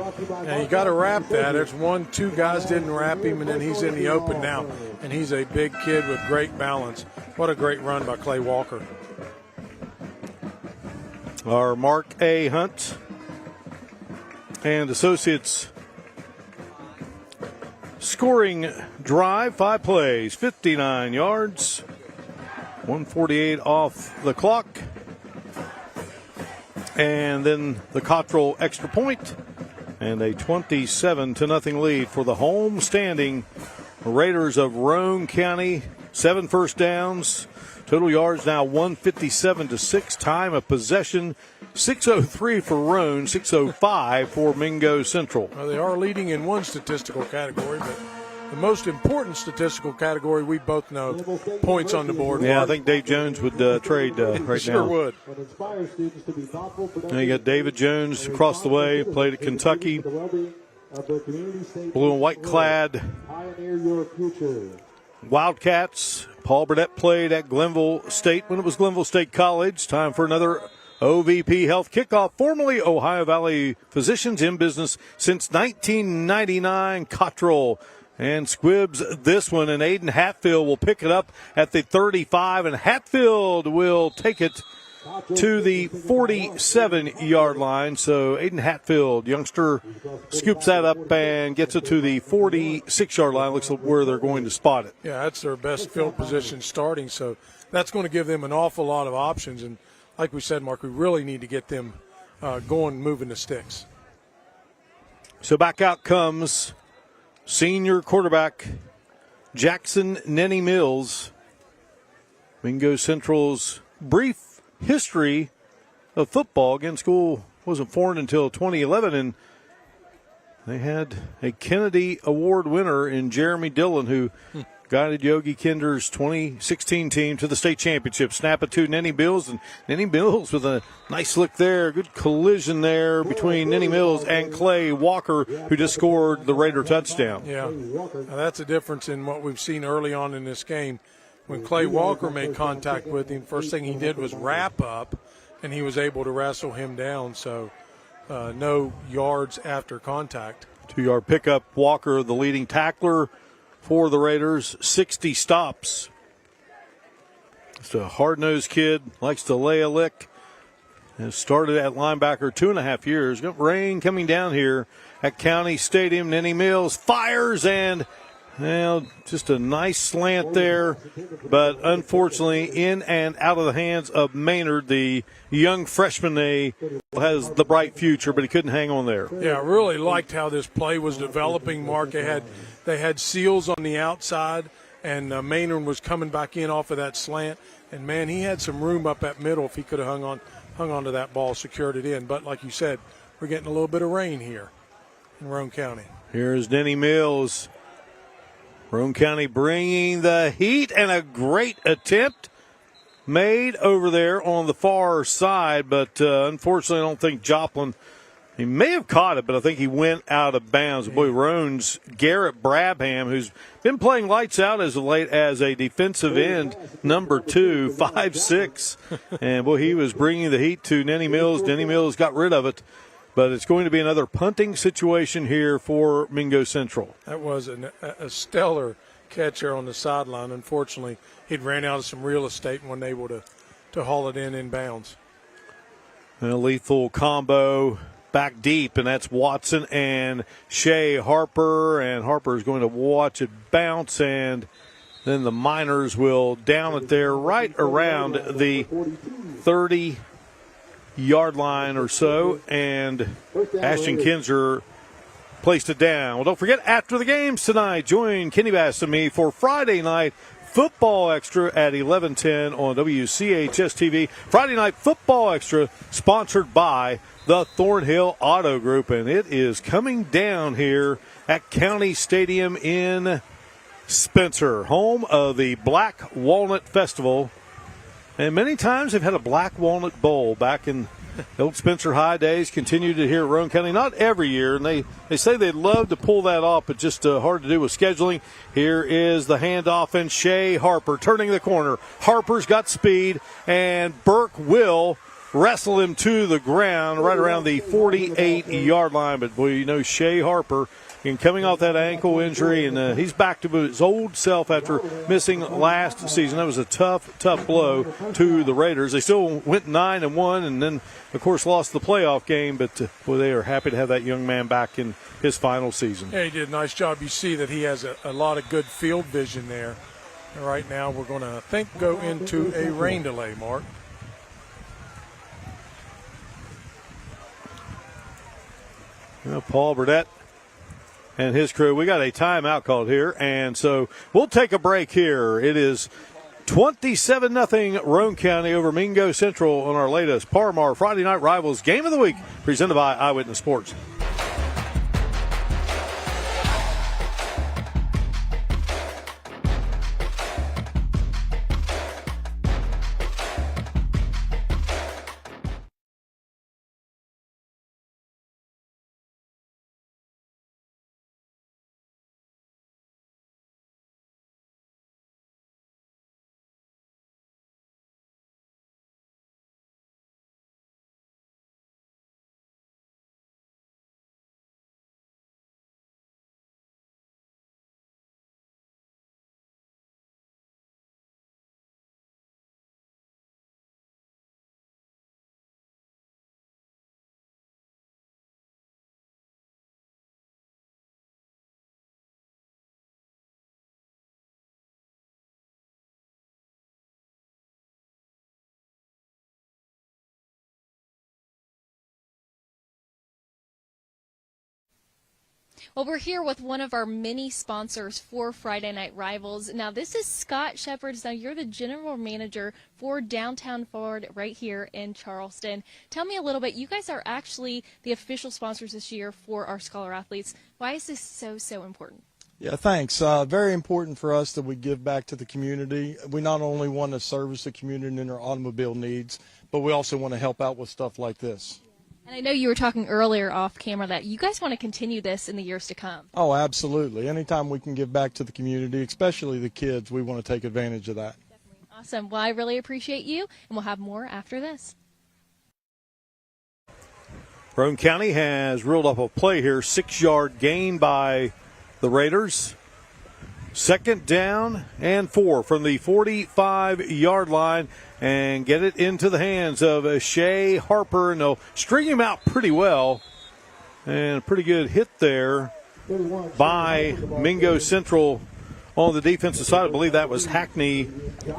And you got to wrap that. There's 1-2 guys didn't wrap him, and then he's in the open now. And he's a big kid with great balance. What a great run by Clay Walker. Our Mark A. Hunt and Associates scoring drive, 5 plays, 59 yards, 148 off the clock. And then the Cottrell extra point and a 27-0 lead for the home standing Raiders of Roane County. 7 first downs. Total yards now 157-6. Time of possession 6:03 for Roane, 6:05 for Mingo Central. Well, they are leading in one statistical category, but the most important statistical category we both know, points on the board. Yeah, I think Dave Jones would trade right sure now. would. Now you got David Jones across the way, played at Kentucky. Blue and white clad Wildcats. Paul Burdett played at Glenville State when it was Glenville State College. Time for another OVP Health kickoff. Formerly Ohio Valley Physicians, in business since 1999. Cottrell and squibs this one, and Aiden Hatfield will pick it up at the 35, and Hatfield will take it to the 47-yard line. So Aiden Hatfield, youngster, scoops that up and gets it to the 46-yard line. Looks like where they're going to spot it. Yeah, that's their best field position starting, so that's going to give them an awful lot of options. And like we said, Mark, we really need to get them going, moving the sticks. So back out comes senior quarterback Jackson Nenny Mills. Mingo Central's brief history of football. Again, school wasn't formed until 2011, and they had a Kennedy Award winner in Jeremy Dillon, who guided Yogi Kinder's 2016 team to the state championship. Snap it to Nenny Mills, and Nenny Mills with a nice look there. Good collision there between Nenny Mills and Clay Walker, who just scored the Raider touchdown. Yeah, now that's a difference in what we've seen early on in this game. When Clay Walker made contact with him, first thing he did was wrap up, and he was able to wrestle him down. So no yards after contact. 2-yard pickup. Walker, the leading tackler for the Raiders, 60 stops. Just a hard-nosed kid, likes to lay a lick. Has started at linebacker 2.5 years. Got rain coming down here at County Stadium. Nenny Mills fires, and well, just a nice slant there, but unfortunately in and out of the hands of Maynard, the young freshman. They has the bright future, but he couldn't hang on there. Yeah, I really liked how this play was developing, Mark. They had Seals on the outside, and Maynard was coming back in off of that slant. And, man, he had some room up at middle if he could have hung on to that ball, secured it in. But like you said, we're getting a little bit of rain here in Roane County. Here's Nenny Mills. Roane County bringing the heat, and a great attempt made over there on the far side, but unfortunately I don't think Joplin He may have caught it, but I think he went out of bounds. Boy, Roane's Garrett Brabham, who's been playing lights out as late as a defensive end, number 2, 5'6". And, boy, he was bringing the heat to Nenny Mills. Nenny Mills got rid of it. But it's going to be another punting situation here for Mingo Central. That was a stellar catch there on the sideline. Unfortunately, he'd ran out of some real estate and wasn't able to haul it in bounds. A lethal combo back deep, and that's Watson and Shea Harper. And Harper is going to watch it bounce, and then the Miners will down it there right around the 30-yard line or so, and Ashton Kinzer placed it down. Well, don't forget, after the games tonight, join Kenny Bass and me for Friday Night Football Extra at 11:10 on WCHS-TV. Friday Night Football Extra, sponsored by the Thornhill Auto Group, and it is coming down here at County Stadium in Spencer, home of the Black Walnut Festival. And many times they've had a Black Walnut Bowl back in the old Spencer High days, continue to here at Roane County. Not every year, and they say they'd love to pull that off, but just hard to do with scheduling. Here is the handoff, and Shea Harper turning the corner. Harper's got speed, and Burke will wrestle him to the ground right around the 48-yard line. But, boy, you know, Shea Harper, and coming off that ankle injury, and he's back to his old self after missing last season. That was a tough blow to the Raiders. They still went 9-1, and then, of course, lost the playoff game. But, boy, they are happy to have that young man back in his final season. Yeah, he did a nice job. You see that he has a lot of good field vision there. And right now we're going to, I think, go into a rain delay, Mark. Well, Paul Burdett and his crew, we got a timeout called here, and so we'll take a break here. It is 27-0 Roane County over Mingo Central on our latest Parmar Friday Night Rivals Game of the Week, presented by Eyewitness Sports. Well, we're here with one of our many sponsors for Friday Night Rivals. Now, this is Scott Shepard. Now, you're the general manager for Downtown Ford right here in Charleston. Tell me a little bit. You guys are actually the official sponsors this year for our Scholar Athletes. Why is this so important? Yeah, thanks. Very important for us that we give back to the community. We not only want to service the community and their automobile needs, but we also want to help out with stuff like this. And I know you were talking earlier off camera that you guys want to continue this in the years to come. Oh, absolutely. Anytime we can give back to the community, especially the kids, we want to take advantage of that. Definitely. Awesome. Well, I really appreciate you, and we'll have more after this. Roane County has ruled up a play here, 6-yard gain by the Raiders. 2nd down and 4 from the 45-yard line, and get it into the hands of Shea Harper, and they'll string him out pretty well. And a pretty good hit there by Mingo Central on the defensive side. I believe that was Hackney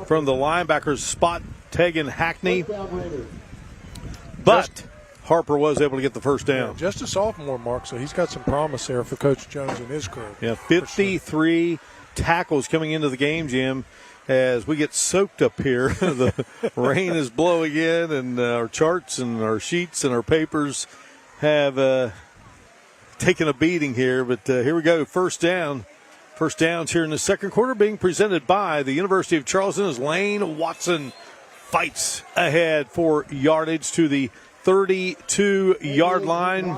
from the linebackers, spot tagging Hackney. But Harper was able to get the first down. Yeah, just a sophomore, Mark, so he's got some promise there for Coach Jones and his crew. Yeah, 53 tackles coming into the game, Jim, as we get soaked up here. The rain is blowing in, and our charts and our sheets and our papers have taken a beating here. But here we go, first down. First downs here in the second quarter being presented by the University of Charleston as Lane Watson fights ahead for yardage to the 32-yard line.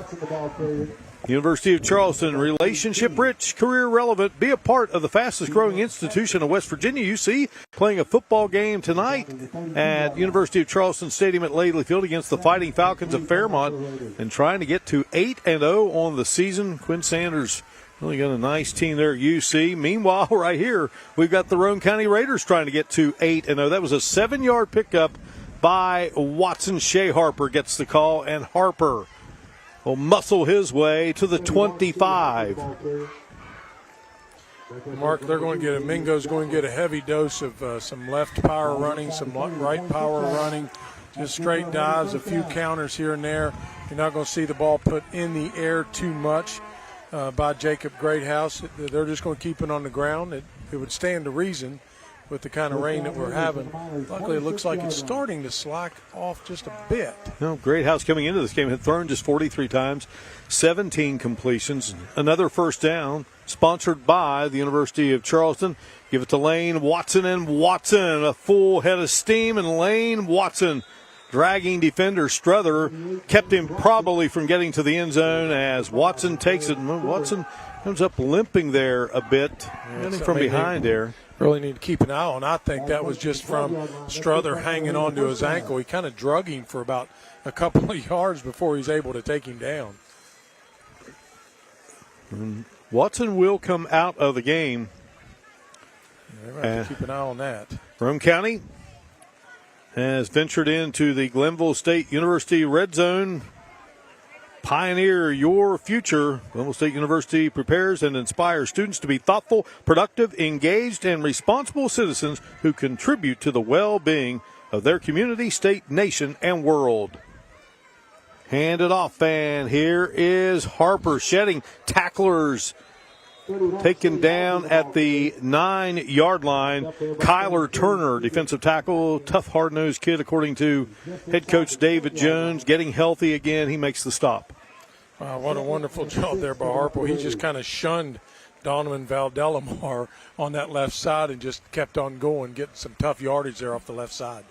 University of Charleston, relationship-rich, career-relevant. Be a part of the fastest-growing institution of West Virginia. UC playing a football game tonight at University of Charleston Stadium at Lately Field against the Fighting Falcons of Fairmont and trying to get to 8-0 on the season. Quinn Sanders really got a nice team there at UC. Meanwhile, right here, we've got the Roane County Raiders trying to get to 8-0. That was a 7-yard pickup by Watson. Shea Harper gets the call, and Harper will muscle his way to the 25. Mark, they're going to get Mingo's going to get a heavy dose of some left power running, some right power running, just straight dives, a few counters here and there. You're not going to see the ball put in the air too much by Jacob Greathouse. They're just going to keep it on the ground. It would stand to reason with the kind of rain that we're having. Luckily, it looks like it's starting to slack off just a bit. No, Greathouse coming into this game had thrown just 43 times, 17 completions, another first down, sponsored by the University of Charleston. Give it to Lane Watson, and Watson, a full head of steam, and Lane Watson dragging defender Struther, kept him probably from getting to the end zone as Watson takes it. And Watson comes up limping there a bit, getting from behind there. Really need to keep an eye on. I think that was just from Struther hanging onto his ankle. He kind of drug him for about a couple of yards before he's able to take him down. And Watson will come out of the game. Yeah, have to keep an eye on that. Roane County has ventured into the Glenville State University Red Zone. Pioneer your future. Glenville State University prepares and inspires students to be thoughtful, productive, engaged, and responsible citizens who contribute to the well-being of their community, state, nation, and world. Hand it off, and here is Harper shedding tacklers. Taken down at the 9-yard line. Kyler Turner, defensive tackle, tough, hard-nosed kid, according to head coach David Jones. Getting healthy again, he makes the stop. Wow, what a wonderful job there by Harper. He just kind of shunned Donovan Valdelamar on that left side and just kept on going, getting some tough yardage there off the left side.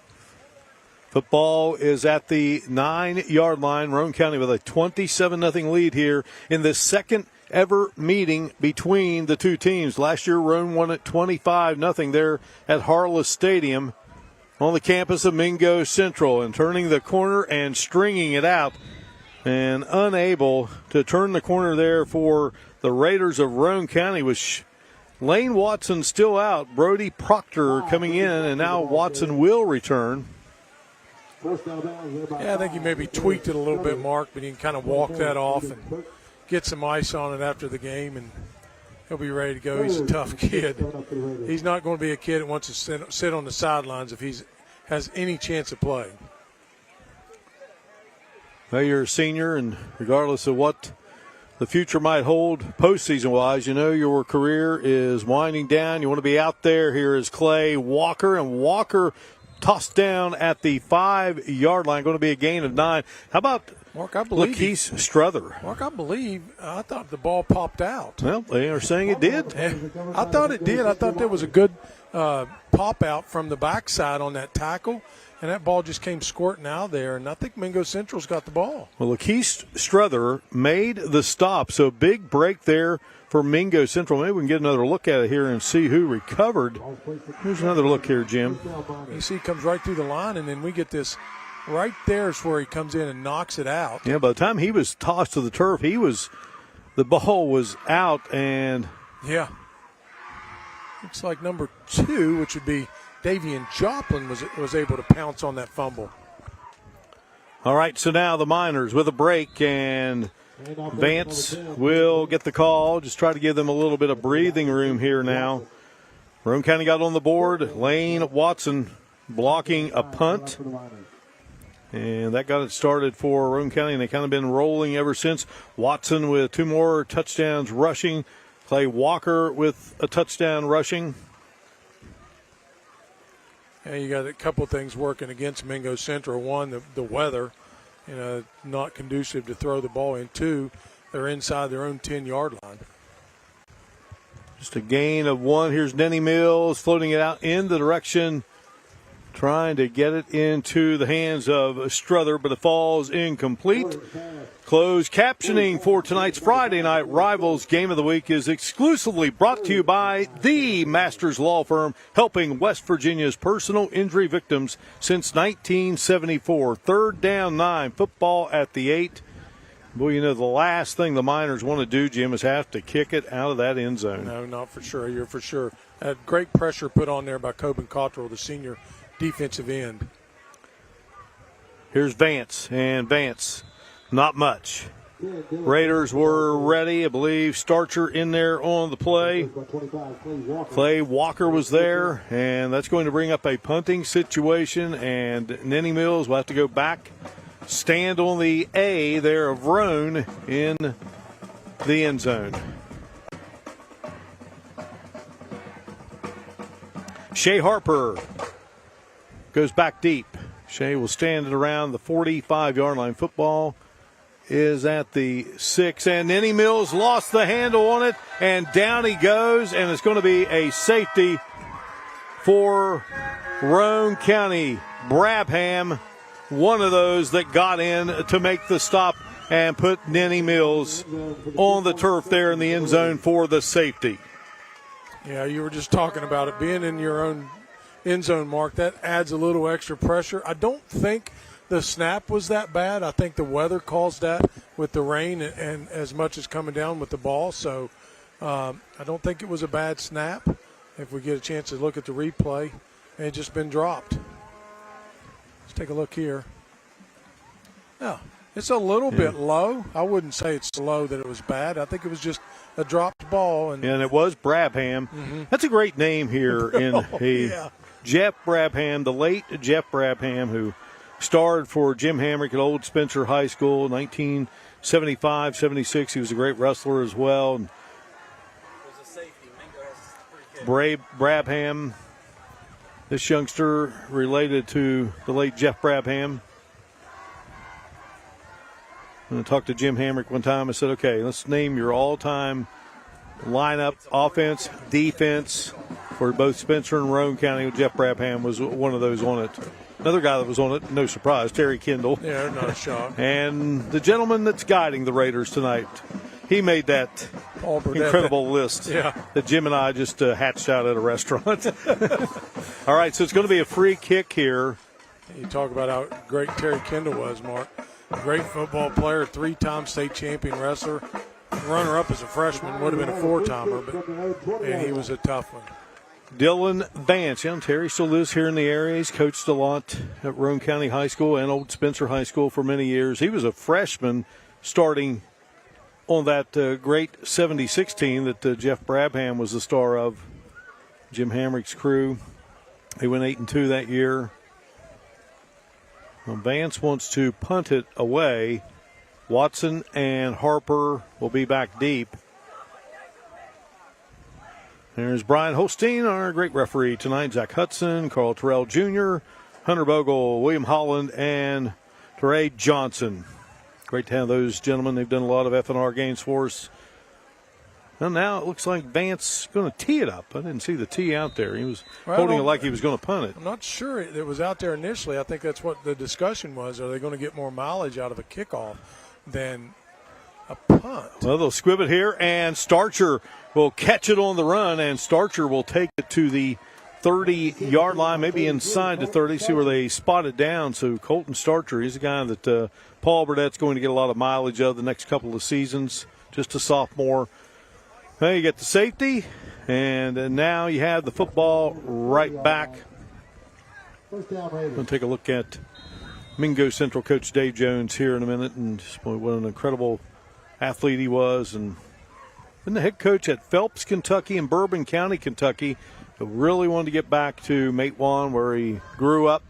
Football is at the 9-yard line. Roane County with a 27-0 lead here in the second ever meeting between the two teams. Last year, Roane won at 25-0 there at Harless Stadium on the campus of Mingo Central, and turning the corner and stringing it out, and unable to turn the corner there for the Raiders of Roane County was Lane Watson still out. Brody Proctor coming in, and now Watson will return. Yeah, I think he maybe tweaked it a little bit, Mark, but he can kind of walk that off and get some ice on it after the game, and he'll be ready to go. He's a tough kid. He's not going to be a kid that wants to sit on the sidelines if he has any chance of playing. Well, you're a senior, and regardless of what the future might hold postseason-wise, you know your career is winding down. You want to be out there. Here is Clay Walker, and Walker tossed down at the 5-yard line. Going to be a gain of 9. How about Mark, I believe Lakeith Struther? Mark, I thought the ball popped out. Well, they are saying it did. I thought it did. I thought there was a good pop out from the backside on that tackle, and that ball just came squirting out there, and I think Mingo Central's got the ball. Well, Lakeith Struther made the stop, so big break there for Mingo Central. Maybe we can get another look at it here and see who recovered. Here's another look here, Jim. You see, he comes right through the line, and then we get this right there is where he comes in and knocks it out. Yeah, by the time he was tossed to the turf, the ball was out, and yeah, looks like number 2, which would be Davian Joplin, was able to pounce on that fumble. All right, so now the Miners with a break, and Vance will get the call. Just try to give them a little bit of breathing room here now. Roane County got on the board. Lane Watson blocking a punt. And that got it started for Roane County, and they kind of been rolling ever since. Watson with 2 more touchdowns rushing. Clay Walker with a touchdown rushing. Yeah, you got a couple of things working against Mingo Central. One, the weather, not conducive to throw the ball in. 2, they're inside their own 10-yard line. Just a gain of 1. Here's Denny Mills floating it out in the direction trying to get it into the hands of Strother, but it falls incomplete. Closed captioning for tonight's Friday Night Rivals Game of the Week is exclusively brought to you by the Masters Law Firm, helping West Virginia's personal injury victims since 1974. 3rd down 9, football at the 8. Well, you know, the last thing the Miners want to do, Jim, is have to kick it out of that end zone. No, not for sure. You're for sure. Great pressure put on there by Coben Cottrell, the senior defensive end. Here's Vance, and Vance, not much. Raiders were ready. I believe Starcher in there on the play. Clay Walker was there, and that's going to bring up a punting situation, and Nenny Mills will have to go back, stand on the A there of Roane in the end zone. Shea Harper goes back deep. Shea will stand at around the 45-yard line. Football is at the 6, and Nenny Mills lost the handle on it, and down he goes, and it's going to be a safety for Roane County. Brabham, one of those that got in to make the stop and put Nenny Mills on the turf there in the end zone for the safety. Yeah, you were just talking about it being in your own end zone, Mark. That adds a little extra pressure. I don't think the snap was that bad. I think the weather caused that with the rain and as much as coming down with the ball. So I don't think it was a bad snap. If we get a chance to look at the replay, and it just been dropped. Let's take a look here. Yeah, it's a little bit low. I wouldn't say it's so low that it was bad. I think it was just a dropped ball. And it was Brabham. Mm-hmm. That's a great name here in Jeff Brabham, the late Jeff Brabham, who starred for Jim Hamrick at Old Spencer High School, 1975, 76. He was a great wrestler as well. And Brabham, this youngster related to the late Jeff Brabham. I talked to Jim Hamrick one time. I said, okay, let's name your all-time lineup, offense, defense, for both Spencer and Roane County. Jeff Brabham was one of those on it. Another guy that was on it, no surprise, Terry Kendall. Yeah, not a shock. And the gentleman that's guiding the Raiders tonight, he made that incredible list that Jim and I just hatched out at a restaurant. All right, so it's going to be a free kick here. You talk about how great Terry Kendall was, Mark. Great football player, 3-time state champion wrestler. Runner-up as a freshman, would have been a 4-timer, and he was a tough one. Dylan Vance. Terry still lives here in the area. He's coached a lot at Roane County High School and Old Spencer High School for many years. He was a freshman starting on that great 76 team that Jeff Brabham was the star of, Jim Hamrick's crew. They went 8-2 that year. Well, Vance wants to punt it away. Watson and Harper will be back deep. There's Brian Holstein, our great referee tonight. Zach Hudson, Carl Terrell Jr., Hunter Bogle, William Holland, and Teray Johnson. Great to have those gentlemen. They've done a lot of FNR games for us. And now it looks like Vance going to tee it up. I didn't see the tee out there. He was holding it like he was going to punt it. I'm not sure it was out there initially. I think that's what the discussion was. Are they going to get more mileage out of a kickoff than a punt? Well, they'll squib it here, and Starcher will catch it on the run, and Starcher will take it to the 30-yard line, maybe inside the 30, see where they spot it down. So Colton Starcher, he's a guy that Paul Burdett's going to get a lot of mileage of the next couple of seasons, just a sophomore. Well, you get the safety, and now you have the football right back. We'll take a look at Mingo Central coach Dave Jones here in a minute, and just what an incredible athlete he was. And been the head coach at Phelps, Kentucky, and Bourbon County, Kentucky. But really wanted to get back to Matewan, where he grew up.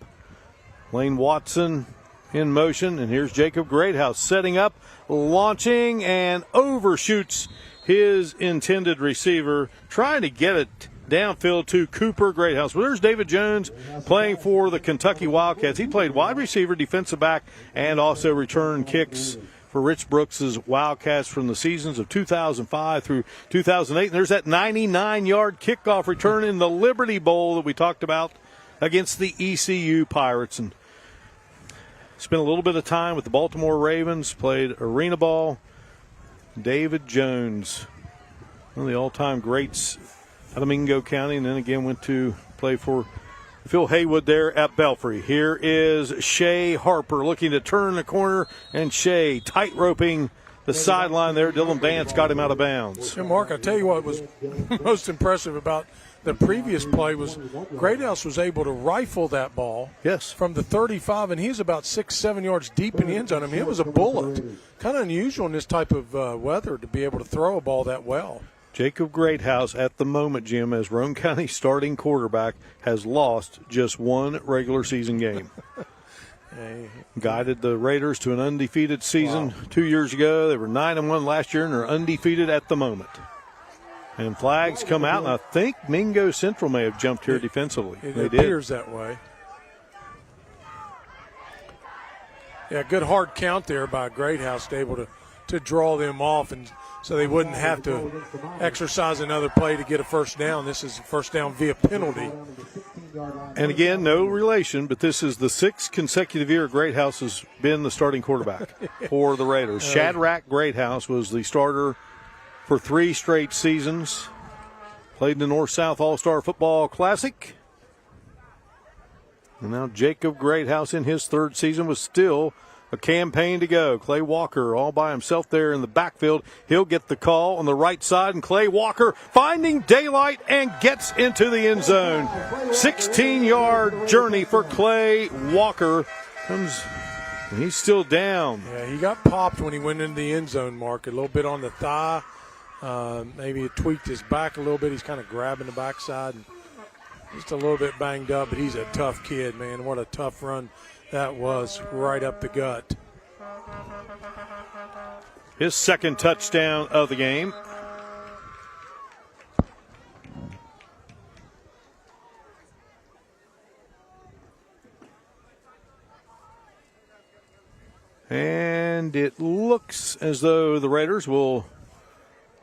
Lane Watson in motion, and here's Jacob Greathouse setting up, launching, and overshoots his intended receiver, trying to get it downfield to Cooper Greathouse. Well, there's David Jones playing for the Kentucky Wildcats. He played wide receiver, defensive back, and also returned kicks for Rich Brooks' Wildcats from the seasons of 2005 through 2008. And there's that 99-yard kickoff return in the Liberty Bowl that we talked about against the ECU Pirates. And spent a little bit of time with the Baltimore Ravens, played arena ball. David Jones, one of the all-time greats out of Mingo County, and then again went to play for Phil Haywood there at Belfry. Here is Shea Harper looking to turn the corner, and Shea tight-roping the sideline there. Dylan Vance got him out of bounds. And Mark, I tell you what was most impressive about the previous play was Greathouse was able to rifle that ball from the 35, and he's about 6-7 yards deep in the end zone. I mean, it was a bullet. Kind of unusual in this type of weather to be able to throw a ball that well. Jacob Greathouse at the moment, Jim, as Roane County starting quarterback, has lost just one regular season game. Guided the Raiders to an undefeated season 2 years ago. They were 9-1 last year and are undefeated at the moment. And flags come out, and I think Mingo Central may have jumped here defensively. It appears that way. Yeah, good hard count there by Greathouse, able to draw them off, and so they wouldn't have to exercise another play to get a first down. This is first down via penalty. And again, no relation, but this is the sixth consecutive year Greathouse has been the starting quarterback for the Raiders. Shadrach Greathouse was the starter for 3 straight seasons. Played in the North-South All-Star Football Classic. And now Jacob Greathouse in his 3rd season with still a campaign to go. Clay Walker all by himself there in the backfield. He'll get the call on the right side, and Clay Walker finding daylight and gets into the end zone. 16-yard journey for Clay Walker. He's still down. Yeah, he got popped when he went into the end zone, Mark. A little bit on the thigh. Maybe it tweaked his back a little bit. He's kind of grabbing the backside and just a little bit banged up, but he's a tough kid, man. What a tough run that was, right up the gut. His 2nd touchdown of the game. And it looks as though the Raiders will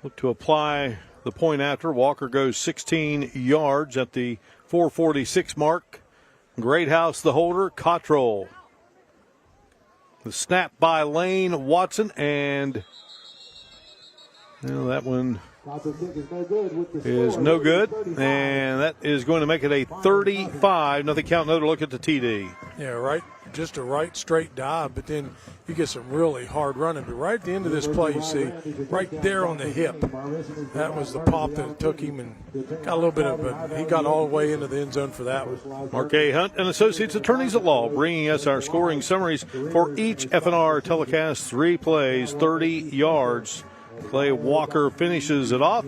look to apply the point after. Walker goes 16 yards at the 4:46 mark. Greathouse the holder. Cottrell. The snap by Lane Watson, and that one is no good, and that is going to make it a 35. Nothing count, no to look at the TD. Yeah, right. Just a right straight dive, but then you get some really hard running. But right at the end of this play, you see right there on the hip, that was the pop that it took him, and got a little bit of he got all the way into the end zone for that one. Mark A. Hunt and Associates Attorneys at Law bringing us our scoring summaries for each FNR telecast. 3 plays, 30 yards. Clay Walker finishes it off.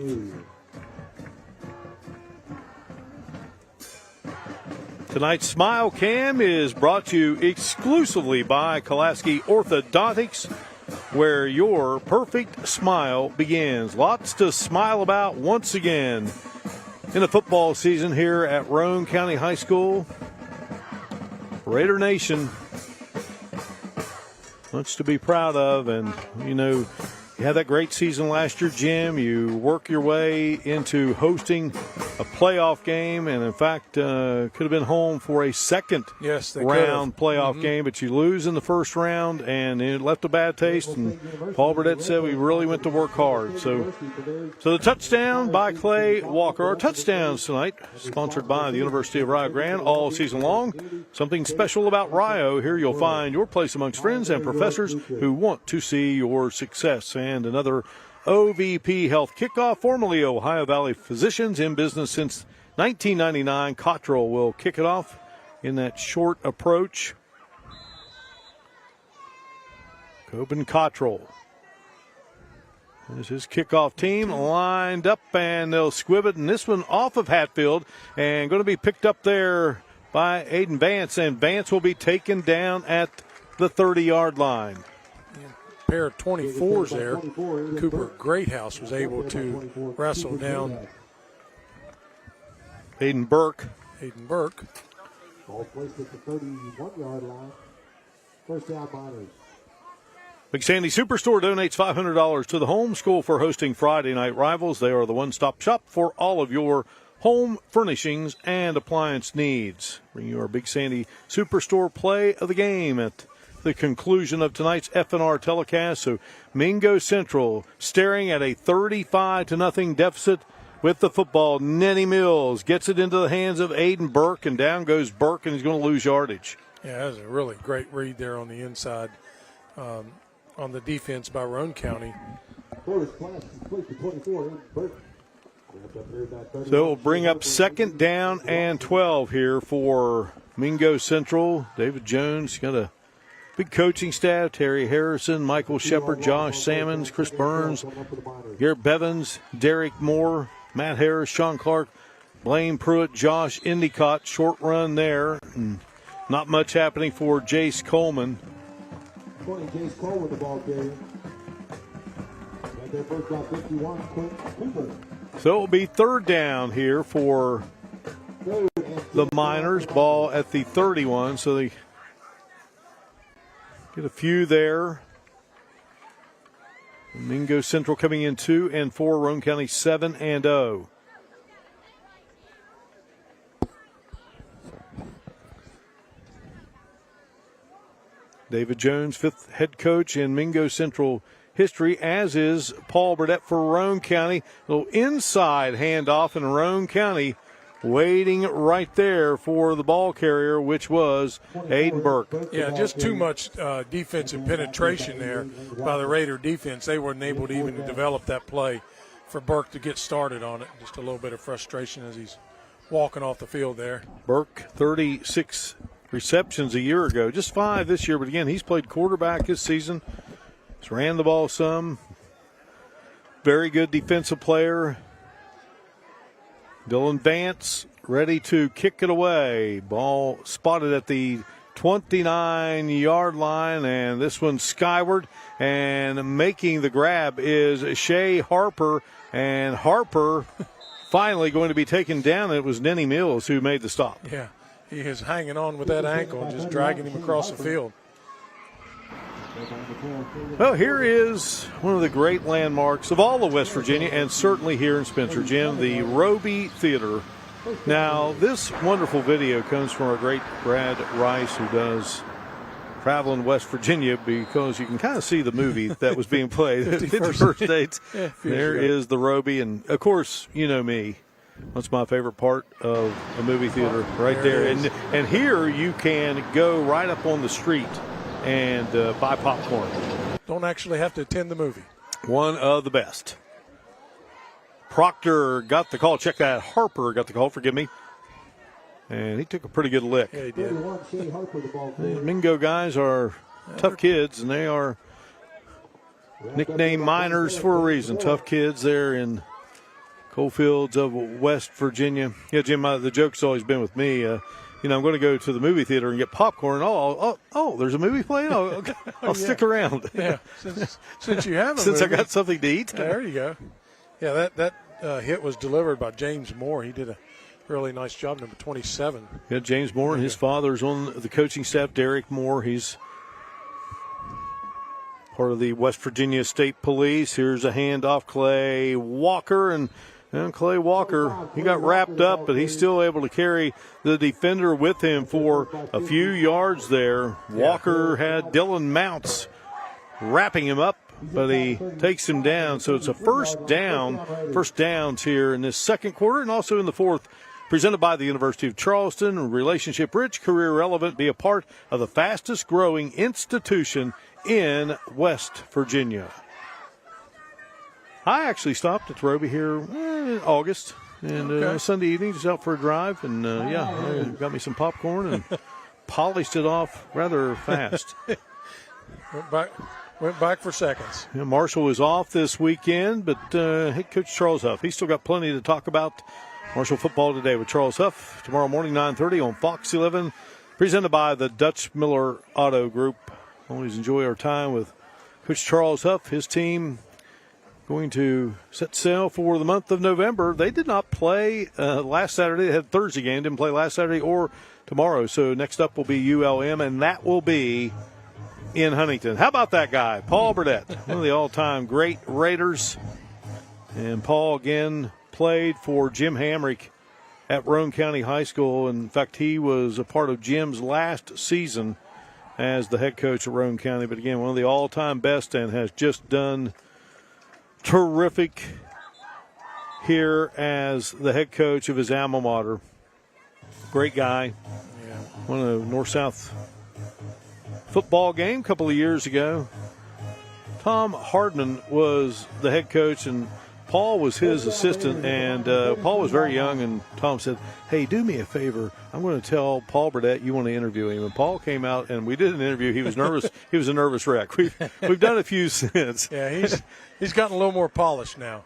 Tonight's Smile Cam is brought to you exclusively by Kolaski Orthodontics, where your perfect smile begins. Lots to smile about once again in the football season here at Roane County High School. Raider Nation, much to be proud of, and you had that great season last year, Jim. You work your way into hosting a playoff game, and in fact, could have been home for a second round playoff game, but you lose in the first round, and it left a bad taste. And Paul Burdett said we really went to work hard. So the touchdown by Clay Walker. Our touchdowns tonight, sponsored by the University of Rio Grande all season long. Something special about Rio. Here you'll find your place amongst friends and professors who want to see your success. And another OVP Health kickoff, formerly Ohio Valley Physicians, in business since 1999. Cottrell will kick it off in that short approach. Coben Cottrell. There's his kickoff team lined up, and they'll squib it. And this one off of Hatfield, and going to be picked up there by Aiden Vance, and Vance will be taken down at the 30-yard line. Pair of 24s there. Cooper Greathouse was able to wrestle down Aiden Burke. Ball placed at the 31-yard line. First down, Miners. Big Sandy Superstore donates $500 to the Home School for hosting Friday Night Rivals. They are the one-stop shop for all of your home furnishings and appliance needs. Bring you our Big Sandy Superstore play of the game at the conclusion of tonight's FNR telecast. So Mingo Central staring at a 35-0 deficit with the football. Nenny Mills gets it into the hands of Aiden Burke, and down goes Burke, and he's going to lose yardage. Yeah, that was a really great read there on the inside on the defense by Roane County. So we'll bring up 2nd down and 12 here for Mingo Central. David Jones got a big coaching staff: Terry Harrison, Michael Shepard, Josh Sammons, Chris Burns, Garrett Bevins, Derek Moore, Matt Harris, Sean Clark, Blaine Pruitt, Josh Endicott. Short run there. And not much happening for Jace Coleman. Jace Coleman, the ball carrier. Their first down, 51, Cooper. So it will be 3rd down here for the Miners. Ball at the 31, so they get a few there. Mingo Central coming in 2 and 4. Roane County 7-0. David Jones, 5th head coach in Mingo Central history, as is Paul Burdett for Roane County. A little inside handoff, and Roane County waiting right there for the ball carrier, which was Aiden Burke. Yeah, just too much defensive penetration there by the Raider defense. They weren't able to even develop that play for Burke to get started on it. Just a little bit of frustration as he's walking off the field there. Burke, 36 receptions a year ago, just 5 this year, but again, he's played quarterback this season. He's ran the ball some. Very good defensive player. Dylan Vance ready to kick it away. Ball spotted at the 29-yard line, and this one skyward. And making the grab is Shea Harper, and Harper finally going to be taken down. It was Nenny Mills who made the stop. Yeah, he is hanging on with that ankle and just dragging him across the field. Well, here is one of the great landmarks of all of West Virginia, and certainly here in Spencer, Jim, the Roby Theater. Now, this wonderful video comes from our great Brad Rice, who does travel in West Virginia, because you can kind of see the movie that was being played at 51st States. There is the Roby, and of course, you know me. What's my favorite part of a movie theater? Right there. And here you can go right up on the street and buy popcorn. Don't actually have to attend the movie. One of the best. Proctor got the call. Check that. Harper got the call. Forgive me. And he took a pretty good lick. Yeah, he did. These Mingo guys are tough kids, and they are nicknamed Miners for a reason. Tough kids there in Coalfields of West Virginia. Yeah, Jim, the joke's always been with me. I'm going to go to the movie theater and get popcorn. Oh, there's a movie playing? I'll stick around. Yeah, since you have a Since movie. I got something to eat. There you go. Yeah, that hit was delivered by James Moore. He did a really nice job, number 27. Yeah, James Moore and his father's on the coaching staff, Derek Moore. He's part of the West Virginia State Police. Here's a handoff, Clay Walker, and Clay Walker, he got wrapped up, but he's still able to carry the defender with him for a few yards there. Walker had Dylan Mounts wrapping him up, but he takes him down. So it's a first downs here in this second quarter and also in the fourth. Presented by the University of Charleston. Relationship rich, career relevant. Be a part of the fastest growing institution in West Virginia. I actually stopped at the Roby here in August, and Sunday evening, just out for a drive, and I got me some popcorn and polished it off rather fast. Went back for seconds. Yeah, Marshall was off this weekend, but head coach Charles Huff, he's still got plenty to talk about. Marshall football today with Charles Huff tomorrow morning 9:30 on Fox 11, presented by the Dutch Miller Auto Group. Always enjoy our time with Coach Charles Huff, his team. Going to set sail for the month of November. They did not play last Saturday. They had a Thursday game. Didn't play last Saturday or tomorrow. So next up will be ULM, and that will be in Huntington. How about that guy, Paul Burdett, one of the all-time great Raiders. And Paul, again, played for Jim Hamrick at Roane County High School. In fact, he was a part of Jim's last season as the head coach at Roane County. But again, one of the all-time best and has just done terrific here as the head coach of his alma mater. Great guy. Yeah. Won a North-South football game a couple of years ago. Tom Hardman was the head coach, and Paul was his assistant, and Paul was very young, and Tom said, hey, do me a favor. I'm going to tell Paul Burdett you want to interview him. And Paul came out, and we did an interview. He was nervous. He was a nervous wreck. We've done a few since. Yeah, he's gotten a little more polished now.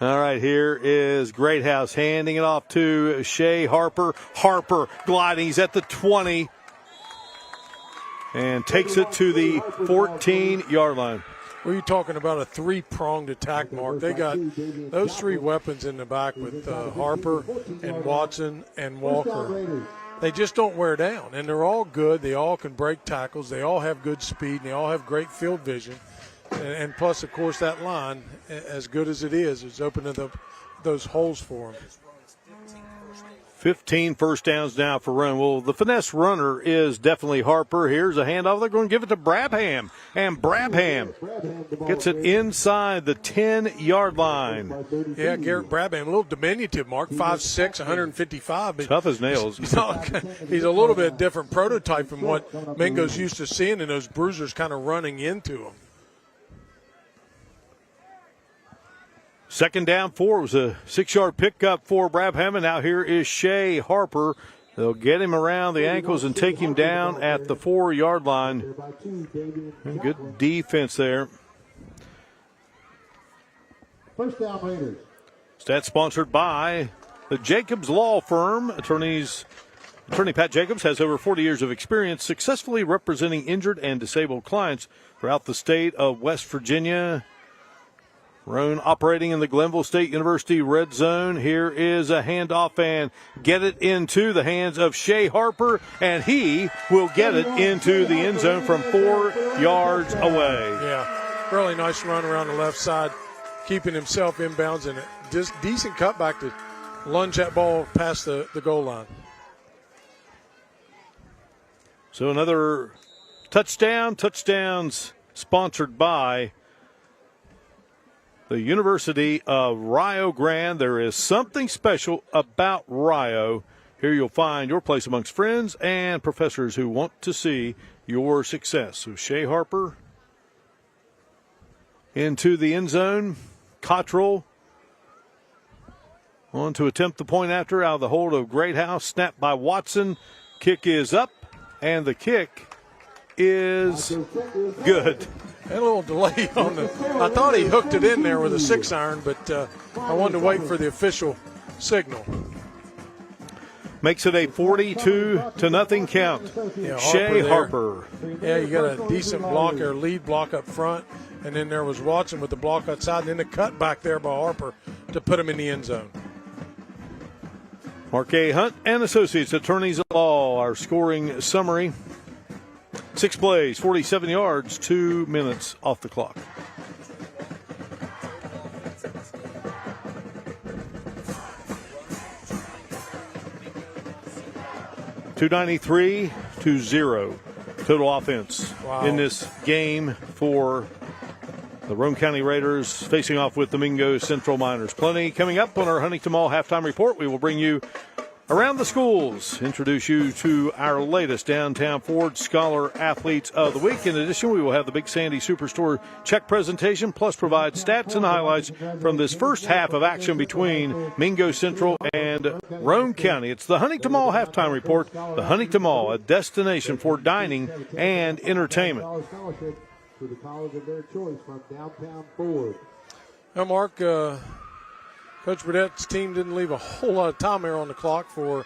All right, here is Greathouse handing it off to Shea Harper. Harper gliding. He's at the 20 and takes it to the 14-yard line. Were you talking about a three-pronged attack, Mark? They got those three weapons in the back with Harper and Watson and Walker. They just don't wear down, and they're all good. They all can break tackles. They all have good speed, and they all have great field vision. And plus, of course, that line, as good as it is opening up those holes for them. 15 first downs now for Roane. Well, the finesse runner is definitely Harper. Here's a handoff. They're going to give it to Brabham. And Brabham gets it inside the 10-yard line. Yeah, Garrett Brabham, a little diminutive, Mark, 5'6", 155. But tough as nails. He's a little bit different prototype from what Mingo's used to seeing, and those bruisers kind of running into him. Second down 4 was a 6-yard pickup for Brabham, and now here is Shea Harper. They'll get him around the ankles and take him down at the 4-yard line. Good defense there. First down, Raiders. Stats sponsored by the Jacobs Law Firm. Attorney Pat Jacobs has over 40 years of experience successfully representing injured and disabled clients throughout the state of West Virginia. Roane operating in the Glenville State University red zone. Here is a handoff and get it into the hands of Shea Harper, and he will get it into the end zone from 4 yards away. Yeah, really nice run around the left side, keeping himself inbounds, and just decent cutback to lunge that ball past the goal line. So another touchdowns sponsored by the University of Rio Grande. There is something special about Rio. Here you'll find your place amongst friends and professors who want to see your success. So Shea Harper into the end zone. Cottrell on to attempt the point after out of the hold of Greathouse. Snap by Watson. Kick is up, and the kick is good. A little delay on the. I thought he hooked it in there with a 6-iron, but I wanted to wait for the official signal. Makes it a 42-0 count. Yeah, Shea Harper. Yeah, you got a decent block or lead block up front, and then there was Watson with the block outside, and then the cut back there by Harper to put him in the end zone. Marquet Hunt and Associates, Attorneys at Law, our scoring summary. 6 plays, 47 yards, 2 minutes off the clock. $293-0 total offense in this game for the Roane County Raiders facing off with the Mingo Central Miners. Plenty coming up on our Huntington Mall halftime report. We will bring you around the schools, introduce you to our latest Downtown Ford Scholar Athletes of the Week. In addition, we will have the Big Sandy Superstore check presentation, plus provide stats and highlights from this first half of action between Mingo Central and Roane County. It's the Huntington Mall halftime report. The Huntington Mall, a destination for dining and entertainment. To the college of their choice from Downtown Ford. Now, Mark, Coach Burdett's team didn't leave a whole lot of time here on the clock for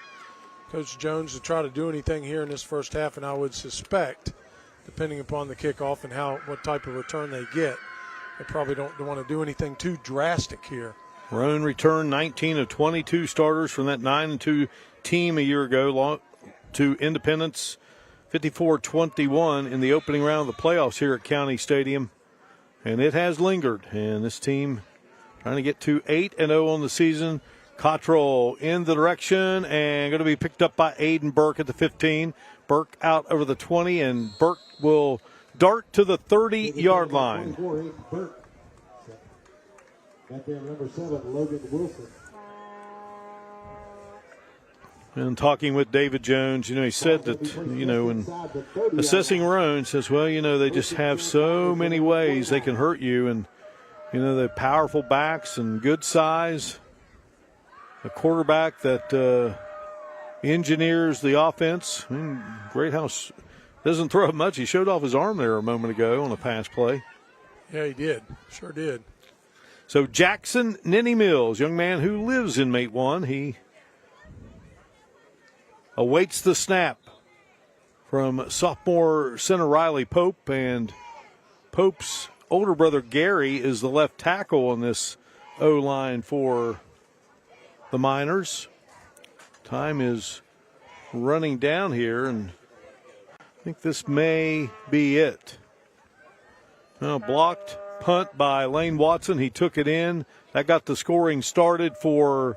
Coach Jones to try to do anything here in this first half, and I would suspect, depending upon the kickoff and what type of return they get, they probably don't want to do anything too drastic here. Roane returned 19 of 22 starters from that 9-2 team a year ago to Independence, 54-21 in the opening round of the playoffs here at County Stadium, and it has lingered, and this team trying to get to 8-0 on the season. Cottrell in the direction and going to be picked up by Aiden Burke at the 15. Burke out over the 20, and Burke will dart to the 30-yard line. Got there number 7, Logan Wilson. And talking with David Jones, he said that, in assessing Roane, says, well, they just have so many ways they can hurt you. And, they're powerful backs and good size. A quarterback that engineers the offense. Greathouse doesn't throw much. He showed off his arm there a moment ago on a pass play. Yeah, he did. Sure did. So Jackson Nenny Mills, young man who lives in Mate 1, he awaits the snap from sophomore center Riley Pope, and Pope's older brother Gary is the left tackle on this O-line for the Miners. Time is running down here, and I think this may be it. Blocked punt by Lane Watson. He took it in. That got the scoring started for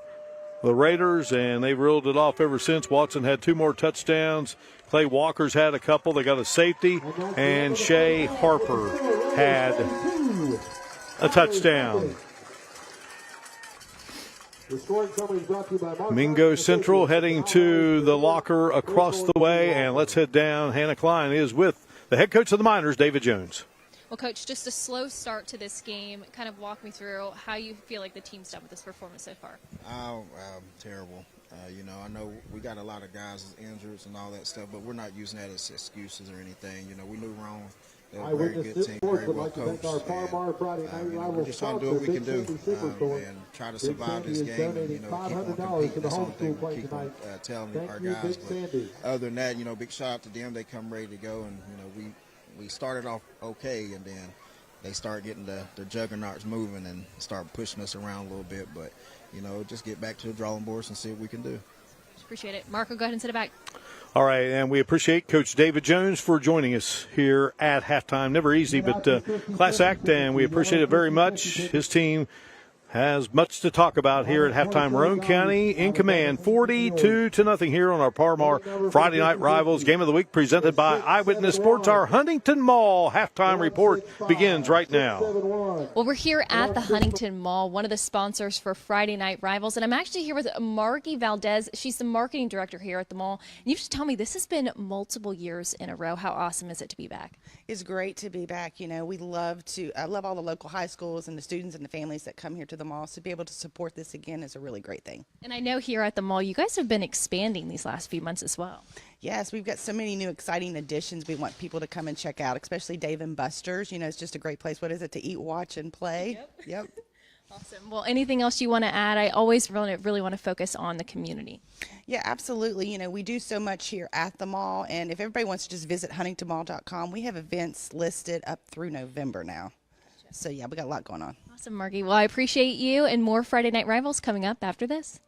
the Raiders, and they've reeled it off ever since. Watson had 2 more touchdowns. Clay Walker's had a couple. They got a safety, and Shea Harper had a touchdown. Mingo Central heading to the locker across the way, and let's head down. Hannah Klein is with the head coach of the Miners, David Jones. Well, Coach, just a slow start to this game. Kind of walk me through how you feel like the team's done with this performance so far. Terrible. I know we got a lot of guys injured and all that stuff, but we're not using that as excuses or anything. We knew Roane. They were a very good team, very well coached. We're just trying to do what we can do and try to survive this game and, keep on competing. That's the only thing we keep on telling our guys. But other than that, big shout out to them. They come ready to go, and, we started off okay, and then they start getting the juggernauts moving and start pushing us around a little bit. But, just get back to the drawing boards and see what we can do. Appreciate it. Marco, go ahead and sit it back. All right, and we appreciate Coach David Jones for joining us here at halftime. Never easy, but class act, and we appreciate it very much. His team has much to talk about here at halftime. Roane County in command, 42-0 here on our Parmar Friday Night Rivals Game of the Week, presented by Eyewitness Sports. Our Huntington Mall halftime report begins right now. Well, we're here at the Huntington Mall, one of the sponsors for Friday Night Rivals, and I'm actually here with Margie Valdez. She's the marketing director here at the mall. And you have to tell me, this has been multiple years in a row. How awesome is it to be back? It's great to be back. We love all the local high schools and the students and the families that come here to the mall. So to be able to support this again is a really great thing. And I know here at the mall, you guys have been expanding these last few months as well. Yes, we've got so many new exciting additions we want people to come and check out, especially Dave & Buster's. It's just a great place. What is it, to eat, watch, and play? Yep. Awesome. Well, anything else you want to add? I always really want to focus on the community. Yeah, absolutely. We do so much here at the mall, and if everybody wants to just visit huntingtonmall.com, we have events listed up through November now. So, yeah, we got a lot going on. Awesome, Margie. Well, I appreciate you, and more Friday Night Rivals coming up after this.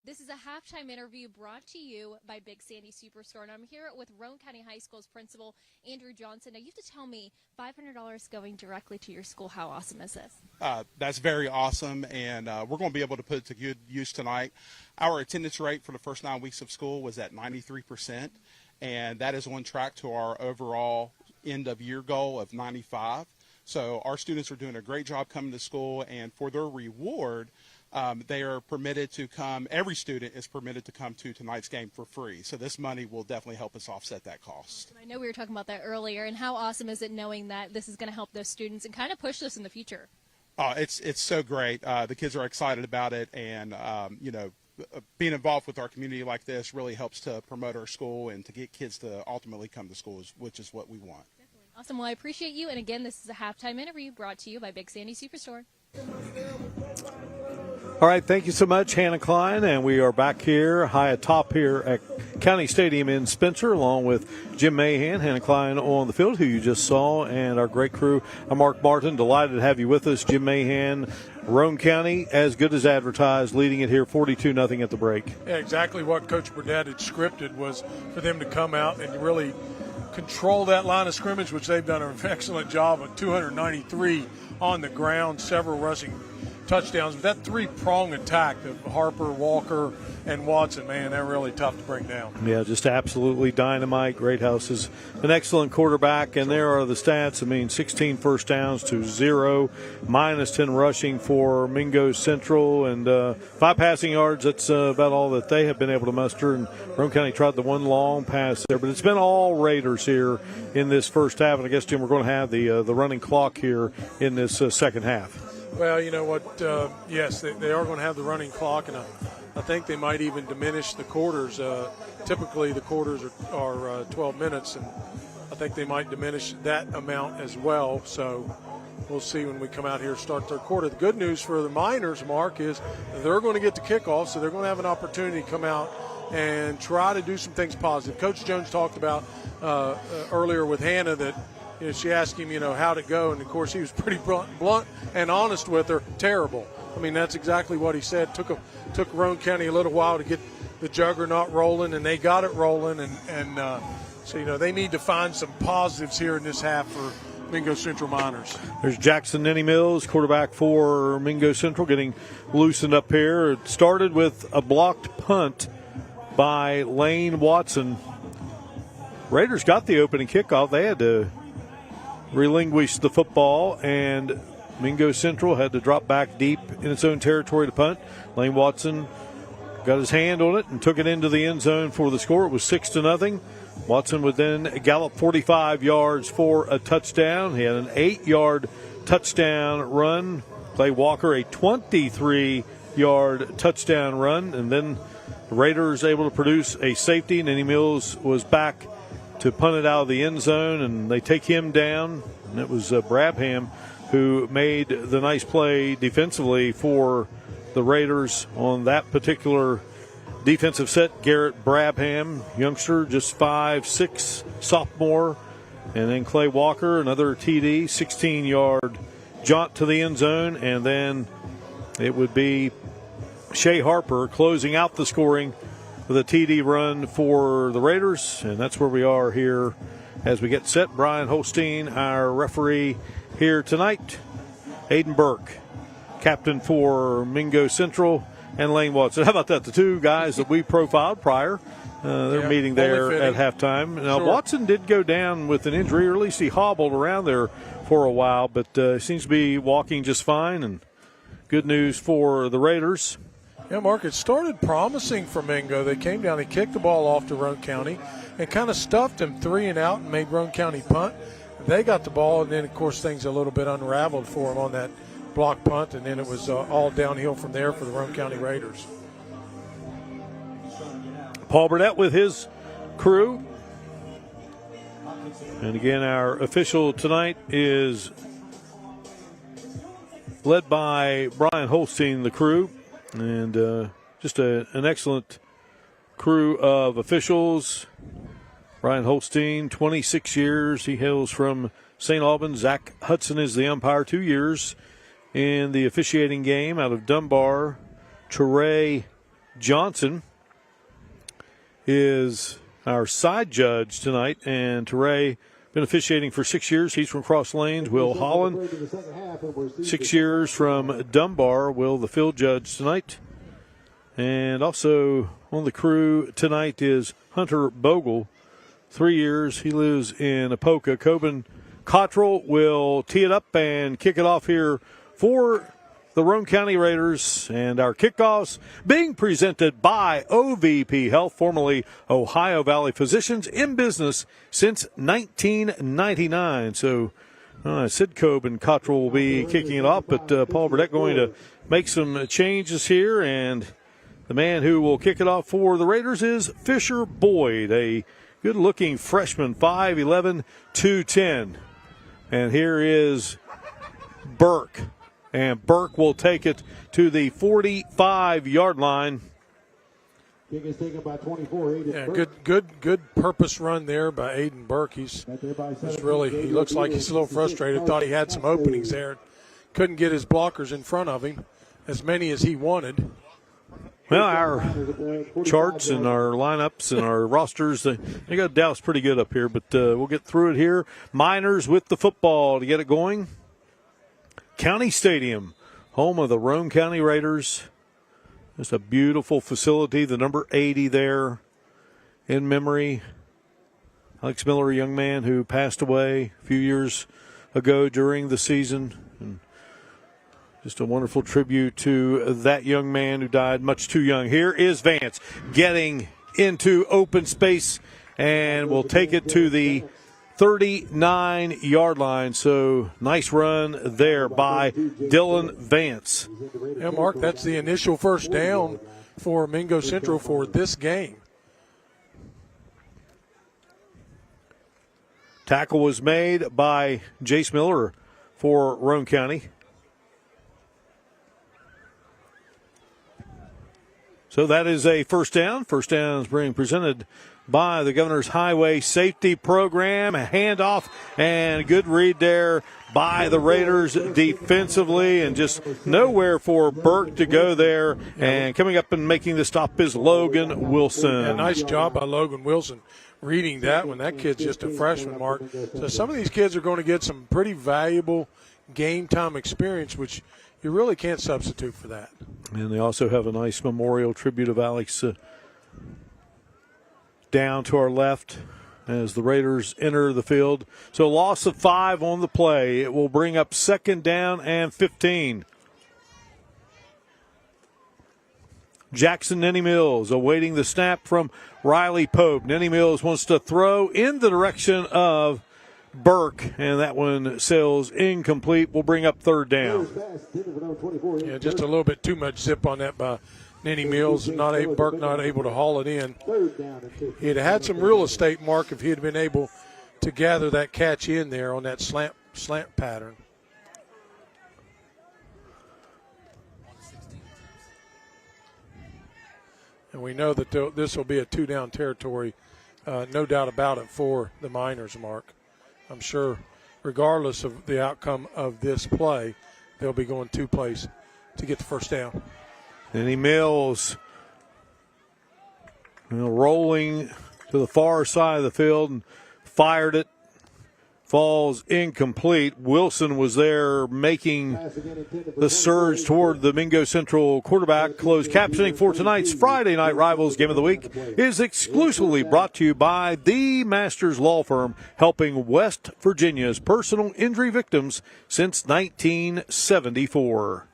This is a halftime interview brought to you by Big Sandy Superstore, and I'm here with Roane County High School's principal, Andrew Johnson. Now, you have to tell me, $500 going directly to your school. How awesome is this? That's very awesome, and we're going to be able to put it to good use tonight. Our attendance rate for the first 9 weeks of school was at 93%, and that is on track to our overall end-of-year goal of 95%. So our students are doing a great job coming to school, and for their reward, they are permitted to come, every student is permitted to come to tonight's game for free. So this money will definitely help us offset that cost. I know we were talking about that earlier, and how awesome is it knowing that this is going to help those students and kind of push this in the future? It's so great. The kids are excited about it, and, being involved with our community like this really helps to promote our school and to get kids to ultimately come to school, which is what we want. Definitely. Awesome. Well, I appreciate you. And again, this is a halftime interview brought to you by Big Sandy Superstore. All right, thank you so much, Hannah Klein, and we are back here high atop here at County Stadium in Spencer, along with Jim Mahan, Hannah Klein on the field, who you just saw, and our great crew. I'm Mark Martin, delighted to have you with us. Jim Mahan, Roane County, as good as advertised, leading it here 42-0 at the break. Yeah, exactly what Coach Burdett had scripted was for them to come out and really control that line of scrimmage, which they've done an excellent job of. 293 on the ground, several rushing touchdowns. But that three-prong attack of Harper, Walker, and Watson, man, they're really tough to bring down. Yeah, just absolutely dynamite. Greathouse is an excellent quarterback, and there are the stats. 16 first downs to 0, -10 rushing for Mingo Central, and 5 passing yards. That's about all that they have been able to muster. And Roane County tried the one long pass there, but it's been all Raiders here in this first half. And I guess, Jim, we're going to have the running clock here in this second half. Well, you know what? Yes, they are going to have the running clock, and I think they might even diminish the quarters. Typically, the quarters are 12 minutes, and I think they might diminish that amount as well. So we'll see when we come out here and start third quarter. The good news for the Miners, Mark, is they're going to get the kickoff, so they're going to have an opportunity to come out and try to do some things positive. Coach Jones talked about earlier with Hannah that she asked him, how'd it go? And, of course, he was pretty blunt and honest with her. Terrible. That's exactly what he said. Took Roane County a little while to get the juggernaut rolling, and they got it rolling. So they need to find some positives here in this half for Mingo Central Miners. There's Jackson Nenny Mills, quarterback for Mingo Central, getting loosened up here. It started with a blocked punt by Lane Watson. Raiders got the opening kickoff. They had to relinquish the football, and Mingo Central had to drop back deep in its own territory to punt. Lane Watson got his hand on it and took it into the end zone for the score. It was 6-0. Watson would then gallop 45 yards for a touchdown. He had an 8-yard touchdown run. Clay Walker, a 23-yard touchdown run. And then the Raiders able to produce a safety. Nenny Mills was back to punt it out of the end zone, and they take him down. And it was Brabham who made the nice play defensively for the Raiders on that particular defensive set. Garrett Brabham, youngster, just 5'6", sophomore. And then Clay Walker, another TD, 16-yard jaunt to the end zone. And then it would be Shea Harper closing out the scoring with a TD run for the Raiders. And that's where we are here as we get set. Brian Holstein, our referee here tonight. Aiden Burke, captain for Mingo Central, and Lane Watson. How about that? The two guys that we profiled prior. They're meeting there at halftime. Now, sure. Watson did go down with an injury, or at least he hobbled around there for a while, but seems to be walking just fine, and good news for the Raiders. Yeah, Mark, it started promising for Mingo. They came down, they kicked the ball off to Roane County and kind of stuffed them 3 and out and made Roane County punt. They got the ball, and then, of course, things a little bit unraveled for them on that block punt, and then it was all downhill from there for the Roane County Raiders. Paul Burnett with his crew. And again, our official tonight is led by Brian Holstein, the crew, and just an excellent crew of officials. Brian Holstein, 26 years. He hails from St. Albans. Zach Hudson is the umpire, 2 years in the officiating game out of Dunbar. Trey Johnson is our side judge tonight, and Teray been officiating for 6 years. He's from Cross Lanes. Will Holland, 6 years from Dunbar, will the field judge tonight. And also on the crew tonight is Hunter Bogle, 3 years. He lives in Apoka. Coben Cottrell will tee it up and kick it off here for the Roane County Raiders, and our kickoffs being presented by OVP Health, formerly Ohio Valley Physicians, in business since 1999. So Sid Cobe and Cottrell will be kicking it off, but Paul Burdett going to make some changes here, and the man who will kick it off for the Raiders is Fisher Boyd, a good-looking freshman, 5'11", 210. And here is Burke. And Burke will take it to the 45-yard line. Kick is taken by 24. Yeah, good purpose run there by Aiden Burke. He looks like he's a little frustrated. Thought he had some openings there. Couldn't get his blockers in front of him, as many as he wanted. Well, our charts and our lineups and our rosters, they got doused pretty good up here, but we'll get through it here. Miners with the football to get it going. County Stadium, home of the Roane County Raiders. Just a beautiful facility. The number 80 there in memory. Alex Miller, a young man who passed away a few years ago during the season. And just a wonderful tribute to that young man who died much too young. Here is Vance getting into open space and will take it to the 39-yard line. So nice run there by Dylan Vance. Yeah, Mark, that's the initial first down for Mingo Central for this game. Tackle was made by Jace Miller for Roane County. So that is a first down. First down is being presented by the Governor's Highway Safety Program. A handoff and a good read there by the Raiders defensively, and just nowhere for Burke to go there. And coming up and making the stop is Logan Wilson. Yeah, nice job by Logan Wilson reading that one. That kid's just a freshman, Mark. So some of these kids are going to get some pretty valuable game time experience, which you really can't substitute for that. And they also have a nice memorial tribute of Alex down to our left as the Raiders enter the field. So loss of 5 on the play. It will bring up second down and 15. Jackson Nenny Mills awaiting the snap from Riley Pope. Nenny Mills wants to throw in the direction of Burke, and that one sails incomplete. Will bring up third down. Yeah, just a little bit too much zip on that by Nenny Mills. Burke not able to haul it in. He'd had some real estate, Mark, if he had been able to gather that catch in there on that slant pattern. And we know that this will be a two-down territory, no doubt about it, for the Miners, Mark. I'm sure regardless of the outcome of this play, they'll be going 2 plays to get the first down. Nenny Mills rolling to the far side of the field and fired it. Falls incomplete. Wilson was there making the surge toward the Mingo Central quarterback. Closed captioning for tonight's Friday Night Rivals Game of the Week is exclusively brought to you by the Masters Law Firm, helping West Virginia's personal injury victims since 1974.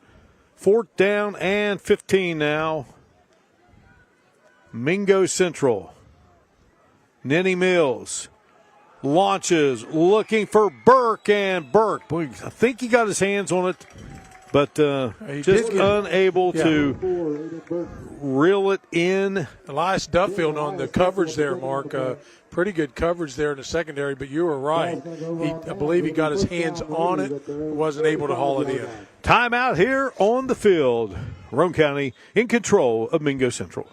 Fourth down and 15 now. Mingo Central. Nenny Mills launches, looking for Burke, and Burke, boy, I think he got his hands on it, but just unable to reel it in. Elias Duffield on the coverage there, Mark. Pretty good coverage there in the secondary, but you were right. I believe he got his hands on it, wasn't able to haul it in. Timeout here on the field. Roane County in control of Mingo Central.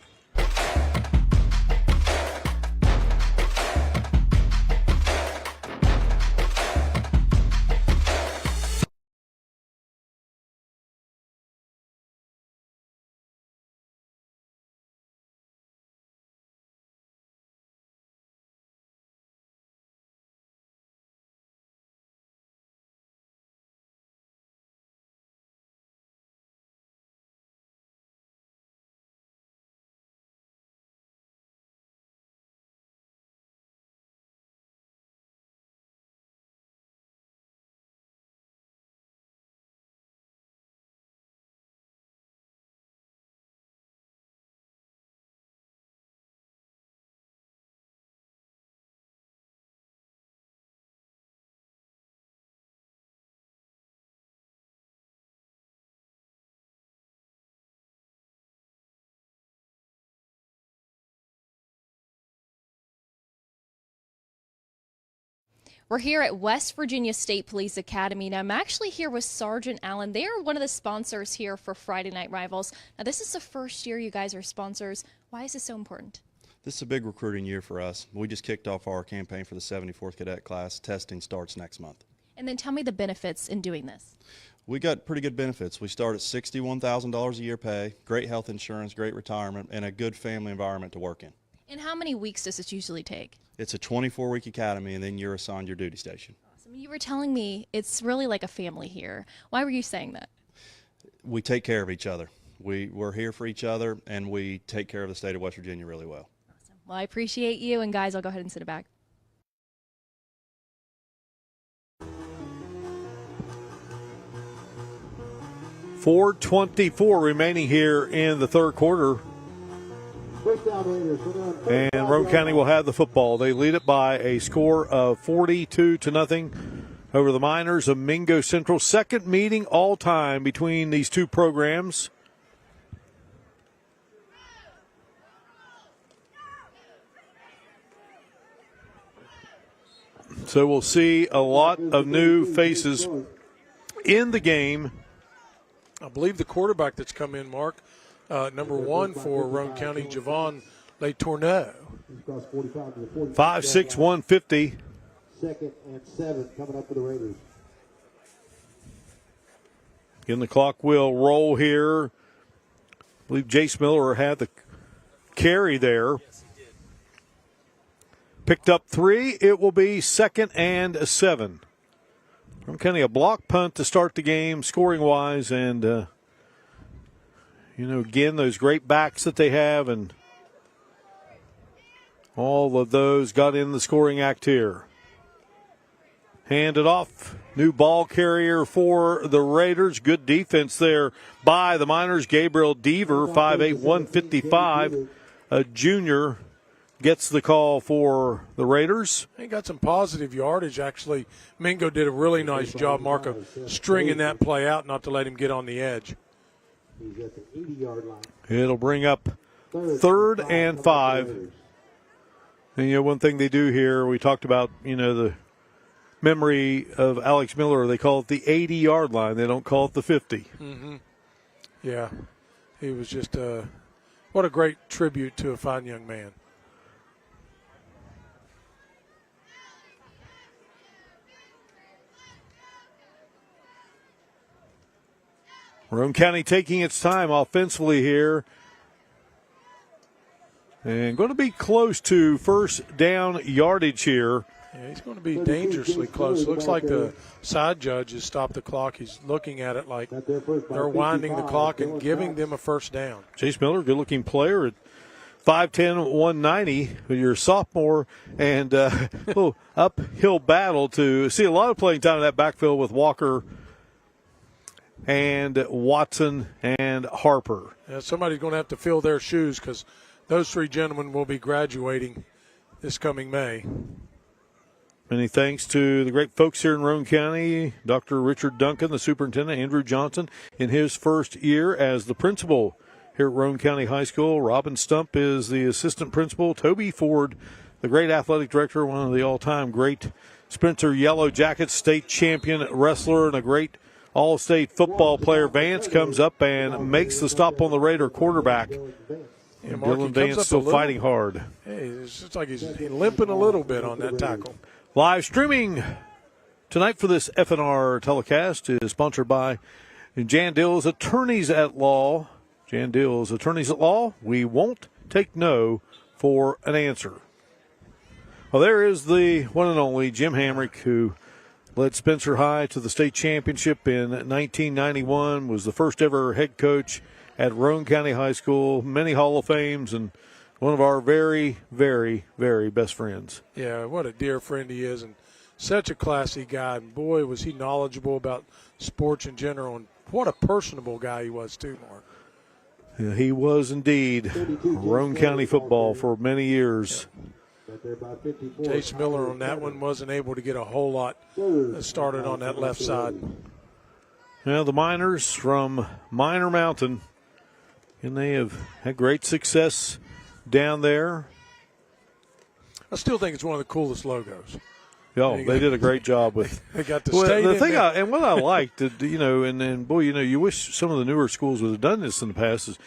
We're here at West Virginia State Police Academy. Now, I'm actually here with Sergeant Allen. They are one of the sponsors here for Friday Night Rivals. Now, this is the first year you guys are sponsors. Why is this so important? This is a big recruiting year for us. We just kicked off our campaign for the 74th Cadet class. Testing starts next month. And then tell me the benefits in doing this. We got pretty good benefits. We start at $61,000 a year pay, great health insurance, great retirement, and a good family environment to work in. And how many weeks does this usually take? It's a 24-week academy, and then you're assigned your duty station. Awesome. You were telling me it's really like a family here. Why were you saying that? We take care of each other. We're here for each other, and we take care of the state of West Virginia really well. Awesome. Well, I appreciate you, and guys, I'll go ahead and sit it back. .424 remaining here in the third quarter. And Roane County will have the football. They lead it by a score of 42-0 over the Miners of Mingo Central. Second meeting all time between these two programs. So we'll see a lot of new faces in the game. I believe the quarterback that's come in, Mark, number 1 for Roane County, Javon LeTourneau. 5'6", 150. Second and 7 coming up for the Raiders. Again, the clock will roll here. I believe Jace Miller had the carry there. Picked up 3. It will be second and 7. Roane County a block punt to start the game scoring-wise, and again, those great backs that they have, and all of those got in the scoring act here. Handed off. New ball carrier for the Raiders. Good defense there by the Miners. Gabriel Deaver, 5'8", 155, a junior, gets the call for the Raiders. He got some positive yardage, actually. Mingo did a really nice job, Mark, of stringing that play out, not to let him get on the edge. He's at the 80-yard line. It'll bring up third and 5. And, one thing they do here, we talked about, the memory of Alex Miller. They call it the 80-yard line. They don't call it the 50. Mm-hmm. Yeah. He was just what a great tribute to a fine young man. Roane County taking its time offensively here. And going to be close to first down yardage here. Yeah, he's going to be dangerously close. Looks like the side judge has stopped the clock. He's looking at it like they're winding the clock and giving them a first down. Chase Miller, good-looking player at 5'10", 190, your sophomore, and little uphill battle to see a lot of playing time in that backfield with Walker and Watson and Harper. Yeah, somebody's going to have to fill their shoes because those 3 gentlemen will be graduating this coming May. Many thanks to the great folks here in Roane County, Dr. Richard Duncan, the superintendent, Andrew Johnson, in his first year as the principal here at Roane County High School. Robin Stump is the assistant principal. Toby Ford, the great athletic director, one of the all-time great Spencer Yellow Jackets state champion wrestler and a great all-state football player. Vance comes up and makes the stop on the Raider quarterback. Yeah, Mark, Dylan Vance still fighting hard. Hey, it's just like he's limping a little bit on that tackle. Live streaming tonight for this FNR telecast is sponsored by Jan Dill's Attorneys at Law. Jan Dill's Attorneys at Law. We won't take no for an answer. Well, there is the one and only Jim Hamrick, who led Spencer High to the state championship in 1991, was the first ever head coach at Roane County High School, many Hall of Fames, and one of our very, very, very best friends. Yeah, what a dear friend he is, and such a classy guy. And boy, was he knowledgeable about sports in general, and what a personable guy he was too, Mark. Yeah, he was indeed Roane County football for many years. Jace Miller on that one wasn't able to get a whole lot started on that left side. Now the Miners from Miner Mountain, and they have had great success down there. I still think it's one of the coolest logos. Oh, they did a great job with. They got to stay the in thing, there. and what I liked, and boy, you wish some of the newer schools would have done this in the past. Is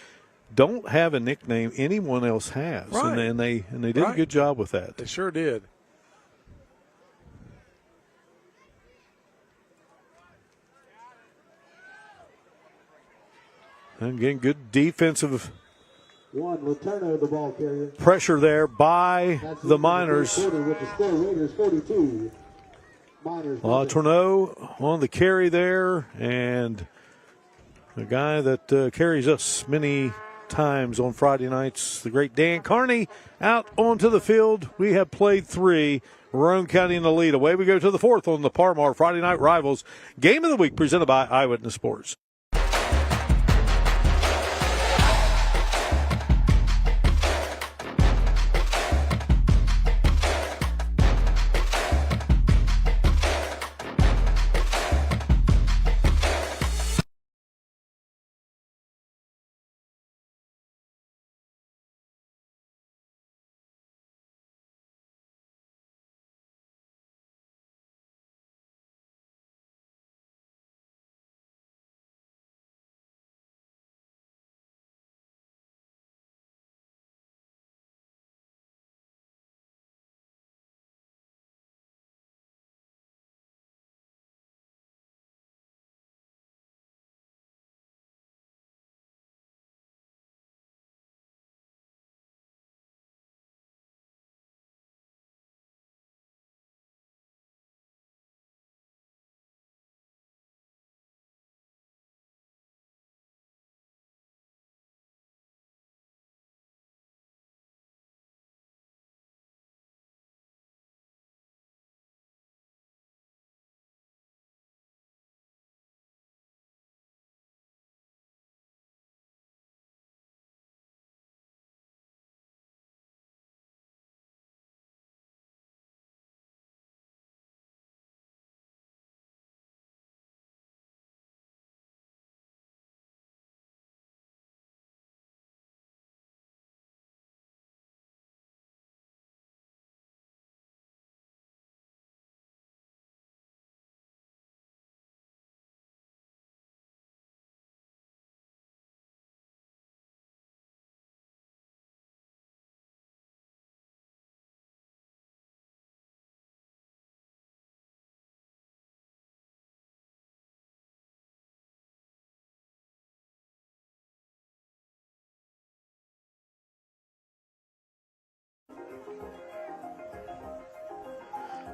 don't have a nickname anyone else has, Right. and they did a good job with that. They sure did. And again, good defensive One, Letourneau, the ball carrier. pressure there by the Miners. With the score, Raiders 42. Miners. Tourneau on the carry there, and the guy that carries us many times on Friday nights, the great Dan Carney, out onto the field. We have played 3. Roane County in the lead. Away we go to the 4th on the Parmar Friday Night Rivals Game of the Week, presented by Eyewitness Sports.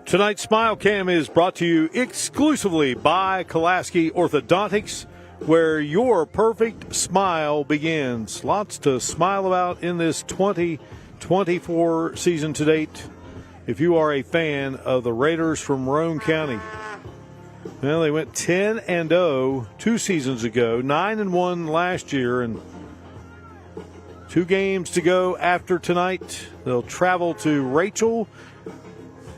Tonight's Smile Cam is brought to you exclusively by Kolaski Orthodontics, where your perfect smile begins. Lots to smile about in this 2024 season to date. If you are a fan of the Raiders from Roane County, well, they went 10-0 2 seasons ago, 9-1 last year, and 2 games to go after tonight. They'll travel to Rachel,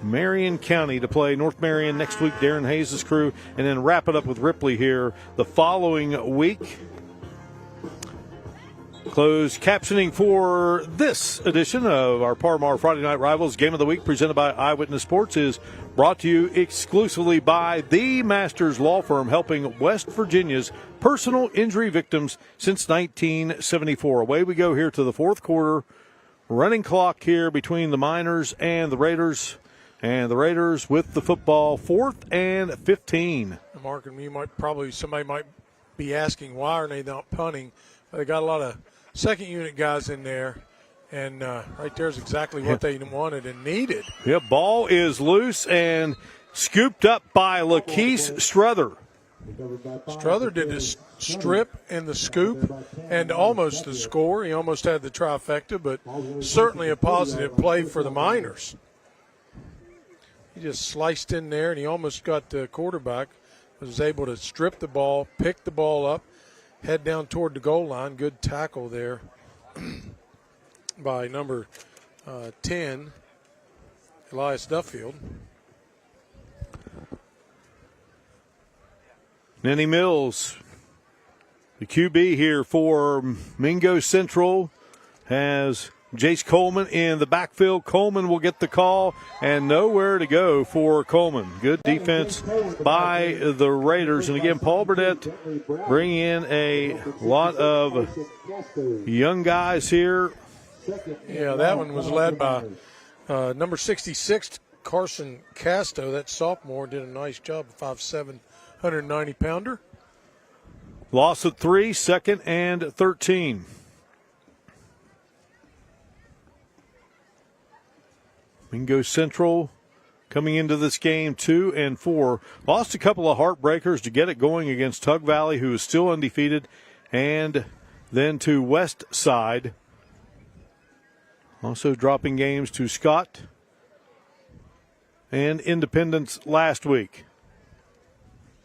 Marion County to play North Marion next week, Darren Hayes' crew, and then wrap it up with Ripley here the following week. Closed captioning for this edition of our Parmar Friday Night Rivals Game of the Week, presented by Eyewitness Sports, is brought to you exclusively by the Masters Law Firm, helping West Virginia's personal injury victims since 1974. Away we go here to the 4th quarter. Running clock here between the Miners and the Raiders. And the Raiders with the football, 4th and 15. Mark, and somebody might be asking, why are they not punting? They got a lot of second unit guys in there, and right there is exactly what they wanted and needed. Yeah, ball is loose and scooped up by Lakeith Struther. Struther did the strip and the scoop and almost the score. He almost had the trifecta, but certainly a positive play for the Miners. He just sliced in there, and he almost got the quarterback, was able to strip the ball, pick the ball up, head down toward the goal line. Good tackle there by number 10, Elias Duffield. Nenny Mills, the QB here for Mingo Central, has Jace Coleman in the backfield. Coleman will get the call, and nowhere to go for Coleman. Good defense by the Raiders. And again, Paul Burdett bringing in a lot of young guys here. Yeah, that one was led by number 66, Carson Casto. That sophomore did a nice job, 5'7", 190-pounder. Loss of 3, 2nd and 13. Mingo Central coming into this game 2-4. Lost a couple of heartbreakers to get it going against Tug Valley, who is still undefeated, and then to West Side. Also dropping games to Scott and Independence last week.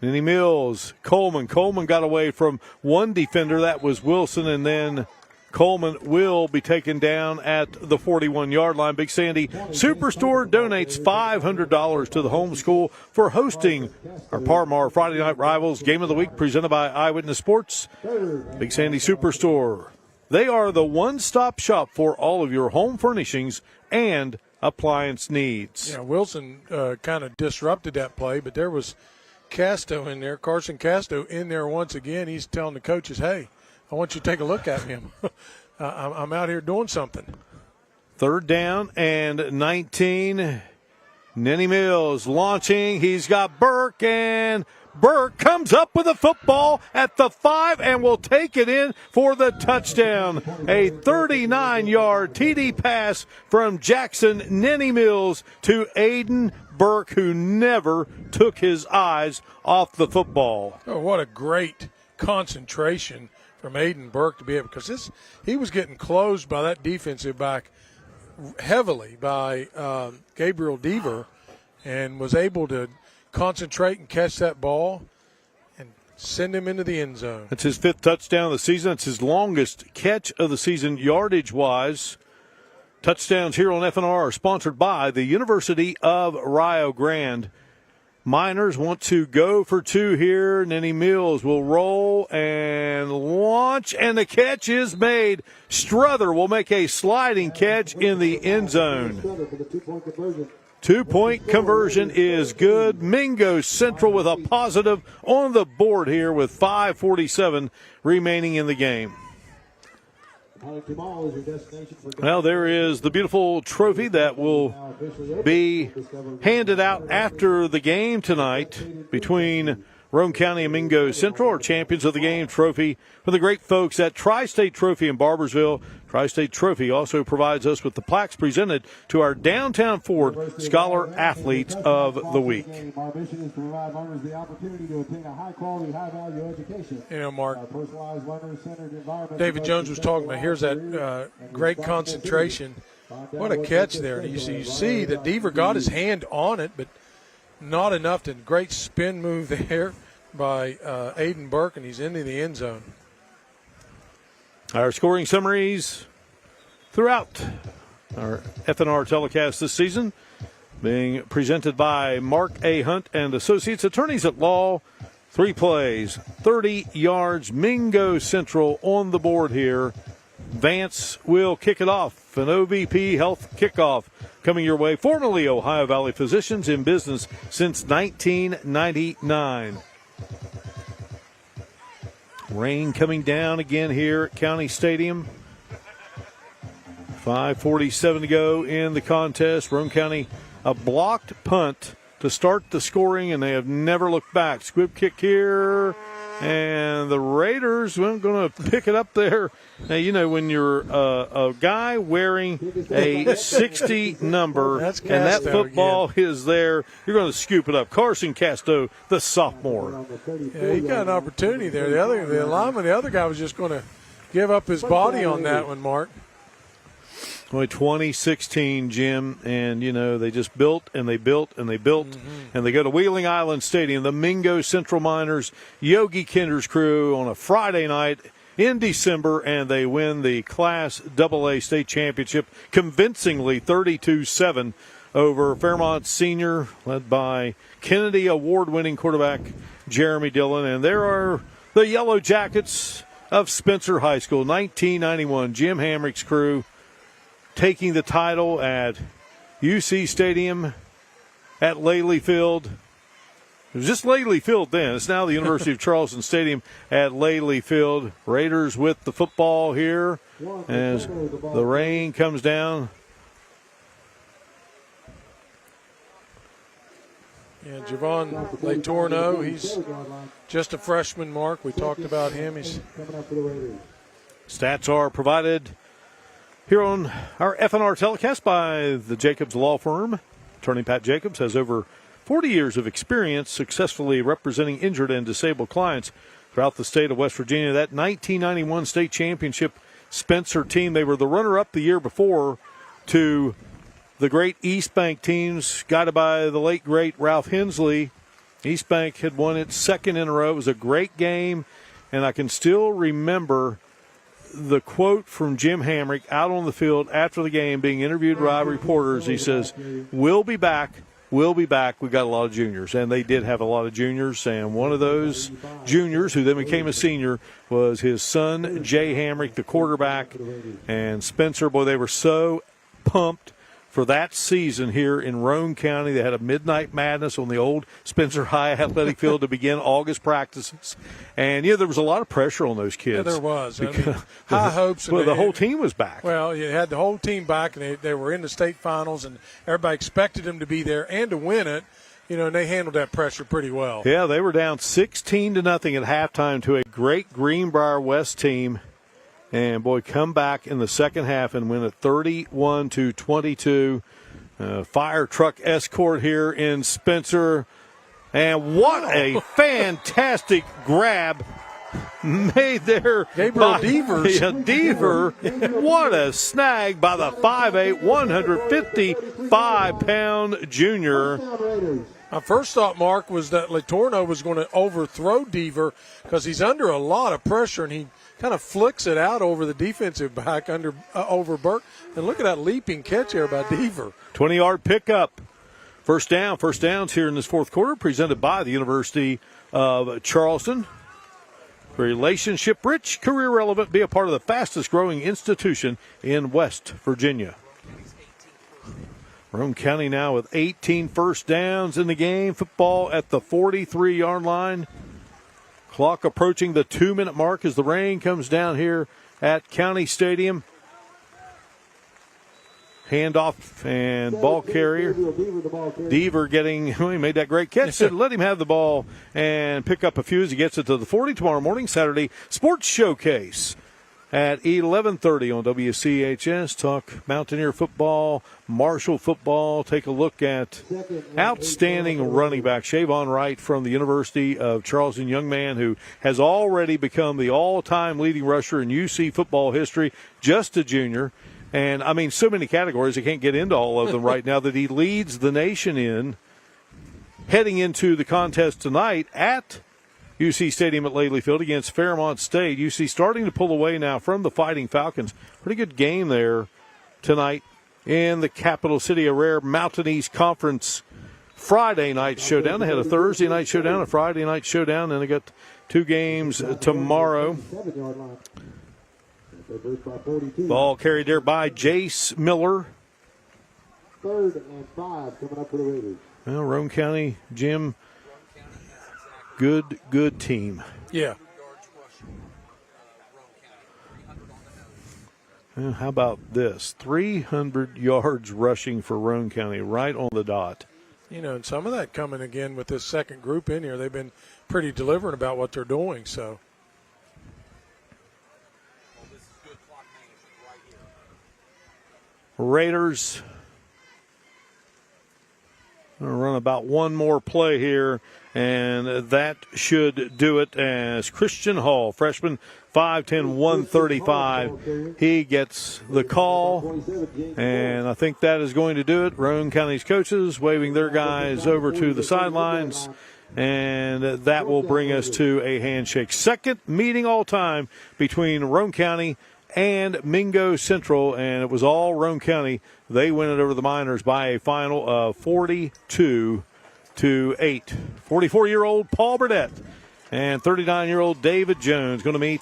Nenny Mills, Coleman. Coleman got away from one defender. That was Wilson, and then Coleman will be taken down at the 41-yard line. Big Sandy Superstore donates $500 to the homeschool for hosting our Parmar Friday Night Rivals Game of the Week presented by Eyewitness Sports. Big Sandy Superstore. They are the one-stop shop for all of your home furnishings and appliance needs. Yeah, Wilson kind of disrupted that play, but there was Casto in there, Carson Casto in there once again. He's telling the coaches, hey, I want you to take a look at him. I'm out here doing something. 3rd down and 19. Nenny Mills launching. He's got Burke, and Burke comes up with a football at the 5 and will take it in for the touchdown. A 39-yard TD pass from Jackson Nenny Mills to Aiden Burke, who never took his eyes off the football. Oh, what a great concentration from Aiden Burke to be able, because he was getting closed by that defensive back heavily by Gabriel Deaver, and was able to concentrate and catch that ball and send him into the end zone. That's his 5th touchdown of the season. It's his longest catch of the season yardage-wise. Touchdowns here on FNR are sponsored by the University of Rio Grande. Miners want to go for 2 here. Nenny Mills will roll and launch, and the catch is made. Struther will make a sliding catch in the end zone. 2-point conversion is good. Mingo Central with a positive on the board here with 5:47 remaining in the game. Well, there is the beautiful trophy that will be handed out after the game tonight between Roane County and Mingo Central, are champions of the game trophy from the great folks at Tri-State Trophy in Barbersville. Tri-State Trophy also provides us with the plaques presented to our Downtown Ford Scholar Athletes of the Week. Our mission is to provide learners the opportunity to attain a high-quality, high-value education. You know, Mark, Our personalized, learner-centered environment. David Jones was talking about, here's that great concentration. What a catch there. You see that Deaver got his hand on it, but not enough. To great spin move there by Aiden Burke, and he's into the end zone. Our scoring summaries throughout our FNR telecast this season being presented by Mark A. Hunt and Associates, attorneys at law. 3 plays, 30 yards. Mingo Central on the board here. Vance will kick it off. An OVP Health kickoff coming your way. Formerly Ohio Valley Physicians, in business since 1999. Rain coming down again here at County Stadium. 5:47 to go in the contest. Roane County, a blocked punt to start the scoring, and they have never looked back. Squib kick here, and the Raiders weren't going to pick it up there. Now, you know, when you're a guy wearing a 60 number and that football is there, you're going to scoop it up. Carson Casto, the sophomore. Yeah, he got an opportunity there. The lineman, the other guy was just going to give up his body on that one, Mark. Only 2016, Jim, and, you know, they just built and they built and they built, and they go to Wheeling Island Stadium. The Mingo Central Miners, Yogi Kinder's crew on a Friday night in December, and they win the Class AA State Championship convincingly 32-7 over Fairmont Senior, led by Kennedy Award-winning quarterback Jeremy Dillon. And there are the Yellow Jackets of Spencer High School, 1991, Jim Hamrick's crew. taking the title at UC Stadium at Laley Field. It was just Laley Field then. It's now the University of Charleston Stadium at Laley Field. Raiders with the football here as the rain comes down. Yeah, Javon Letorno, he's just a freshman, Mark. We talked about him. Stats are provided here on our FNR telecast by the Jacobs Law Firm. Attorney Pat Jacobs has over 40 years of experience successfully representing injured and disabled clients throughout the state of West Virginia. That 1991 state championship Spencer team, they were the runner-up the year before to the great East Bank teams, guided by the late, great Ralph Hensley. East Bank had won its second in a row. It was a great game, and I can still remember the quote from Jim Hamrick out on the field after the game being interviewed by reporters. He says, "We'll be back. We'll be back. We got a lot of juniors." And they did have a lot of juniors, and one of those juniors, who then became a senior, was his son, Jay Hamrick, the quarterback. And Spencer, boy, they were so pumped for that season here in Roane County. They had a midnight madness on the old Spencer High Athletic Field to begin August practices. And, there was a lot of pressure on those kids. Yeah, there was. High hopes. Well, the whole team was back. Well, you had the whole team back, and they were in the state finals, and everybody expected them to be there and to win it. And they handled that pressure pretty well. Yeah, they were down 16-0 at halftime to a great Greenbrier West team. And, boy, come back in the second half and win it 31-22. Fire truck escort here in Spencer. And what a fantastic grab made there. Gabriel Devers. Yeah, Deaver. What a snag by the 5'8", 155-pound junior. My first thought, Mark, was that Letorno was going to overthrow Deaver because he's under a lot of pressure, and he kind of flicks it out over the defensive back over Burke. And look at that leaping catch there by Deaver. 20-yard pickup. First downs here in this fourth quarter, presented by the University of Charleston. Relationship-rich, career-relevant, be a part of the fastest-growing institution in West Virginia. Roane County now with 18 first downs in the game. Football at the 43-yard line. Clock approaching the 2-minute mark as the rain comes down here at County Stadium. Handoff and ball carrier. Deaver he made that great catch. Said, let him have the ball and pick up a few as he gets it to the 40 tomorrow morning. Saturday Sports Showcase at 11:30 on WCHS. Talk Mountaineer football, Marshall football. Take a look at outstanding running back Shavon Wright from the University of Charleston, young man who has already become the all-time leading rusher in UC football history, just a junior. And, so many categories, I can't get into all of them right now, that he leads the nation in, heading into the contest tonight at UC Stadium at Laley Field against Fairmont State. UC starting to pull away now from the Fighting Falcons. Pretty good game there tonight in the capital city, a rare Mountain East Conference Friday night showdown. They had a Thursday night showdown, a Friday night showdown, and they got two games tomorrow. Ball carried there by Jace Miller. 3rd and 5 coming up for the Raiders. Well, Roane County, Jim, good team. Yeah. Well, how about this? 300 yards rushing for Roane County, right on the dot. And some of that coming again with this second group in here. They've been pretty deliberate about what they're doing, so. Raiders going to run about one more play here, and that should do it as Christian Hall, freshman, 5'10", 135. He gets the call, and I think that is going to do it. Roane County's coaches waving their guys over to the sidelines, and that will bring us to a handshake. Second meeting all time between Roane County and Mingo Central, and it was all Roane County. They win it over the Miners by a final of 42-8. 44-year-old Paul Burdett and 39-year-old David Jones going to meet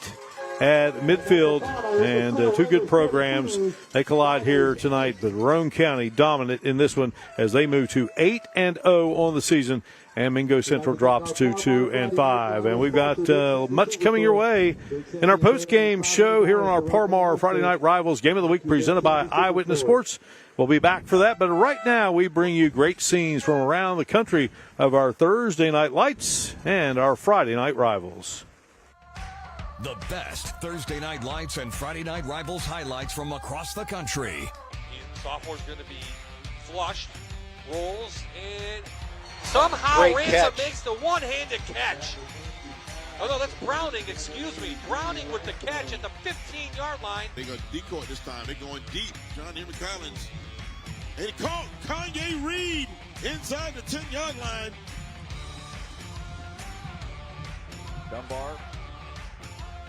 at midfield, and two good programs. They collide here tonight, but Roane County dominant in this one as they move to 8-0 on the season, and Mingo Central drops to 2-5. And we've got much coming your way in our post-game show here on our Parmar Friday Night Rivals Game of the Week presented by Eyewitness Sports. We'll be back for that, but right now we bring you great scenes from around the country of our Thursday Night Lights and our Friday Night Rivals. The best Thursday Night Lights and Friday Night Rivals highlights from across the country. Sophomore's going to be flushed, rolls, and somehow Ransom makes the one-handed catch. Oh, no, that's Browning, excuse me. Browning with the catch at the 15-yard line. They got decoy this time. They're going deep. John Henry Collins. And he caught Kanye Reed inside the 10-yard line. Dunbar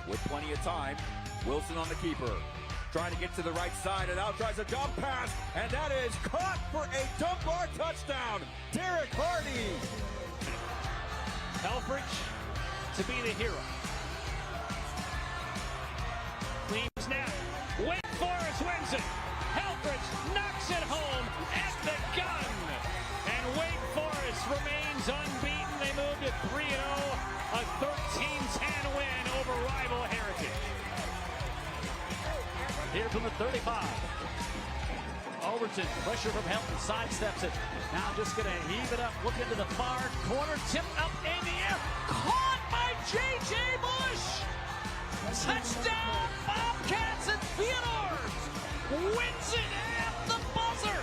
with plenty of time. Wilson on the keeper. Trying to get to the right side, and out tries a dump pass, and that is caught for a Dunbar touchdown. Derek Hardy. Helfrich to be the hero. Clean snap. Wake Forest wins it. Helfrich knocks it home at the gun. And Wake Forest remains unbeaten. They move to 3-0, a 13-10 win over rival Heritage. Here from the 35. Overton, pressure from Helton, sidesteps it. Now just going to heave it up, look into the far corner, tipped up in the air, caught by J.J. Bush. Touchdown, Bobcats, and Theodore wins it at the buzzer.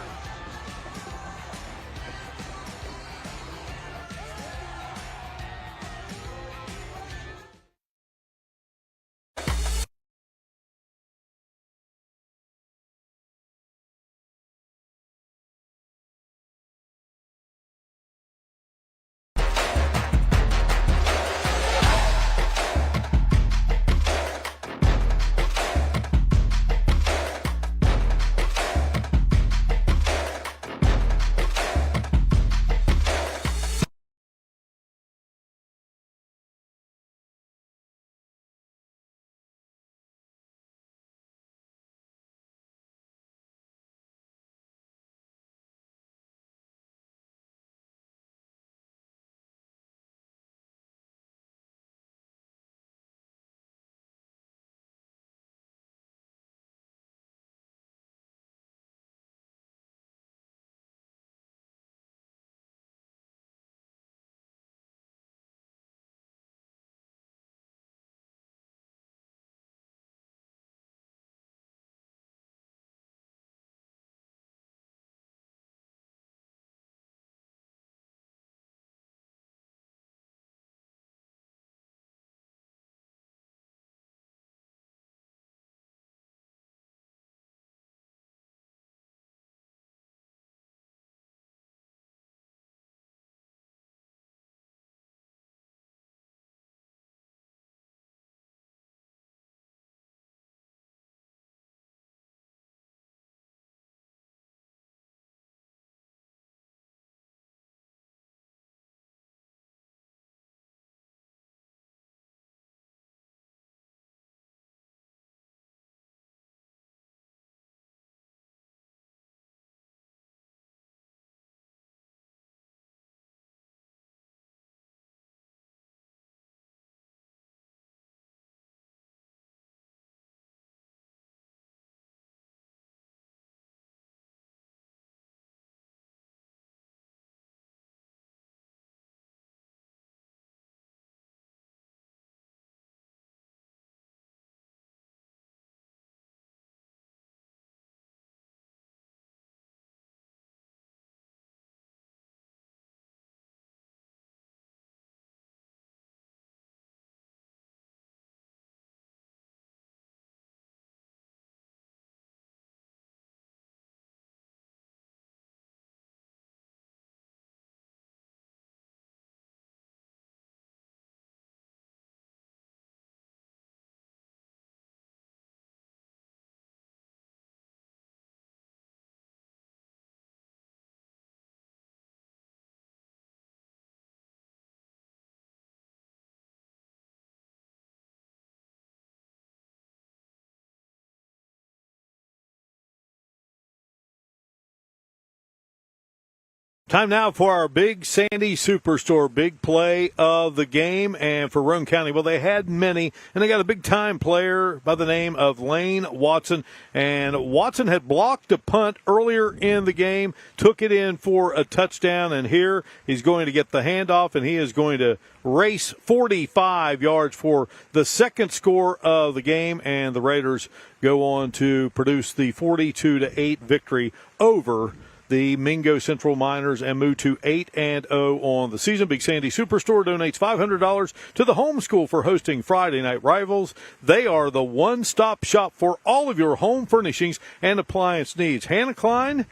Time now for our Big Sandy Superstore big play of the game. And for Roane County, well, they had many, and they got a big-time player by the name of Lane Watson. And Watson had blocked a punt earlier in the game, took it in for a touchdown, and here he's going to get the handoff, and he is going to race 45 yards for the second score of the game, and the Raiders go on to produce the 42-8 victory over the Mingo Central Miners and move to 8-0 on the season. Big Sandy Superstore donates $500 to the home school for hosting Friday Night Rivals. They are the one-stop shop for all of your home furnishings and appliance needs. Hannah Klein,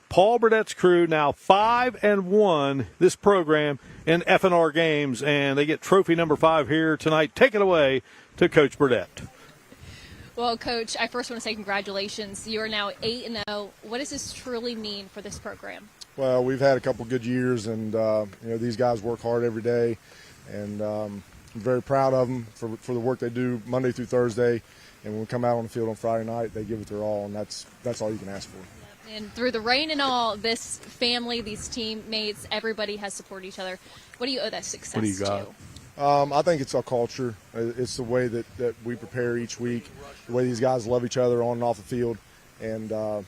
Paul Burdett's crew, now 5-1 this program in FNR games, and they get trophy number 5 here tonight. Take it away to Coach Burdett. Well, Coach, I first want to say congratulations. You are now 8-0. What does this truly mean for this program? Well, we've had a couple good years, and these guys work hard every day, and I'm very proud of them for the work they do Monday through Thursday. And when we come out on the field on Friday night, they give it their all, and that's all you can ask for. And through the rain and all, this family, these teammates, everybody has supported each other. What do you owe that success What do you got? to? I think it's our culture. It's the way that we prepare each week, the way these guys love each other on and off the field, and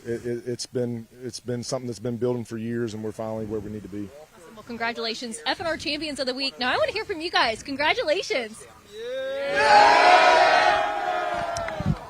it's been something that's been building for years, and we're finally where we need to be. Awesome. Well, congratulations, FNR Champions of the Week. Now I want to hear from you guys. Congratulations.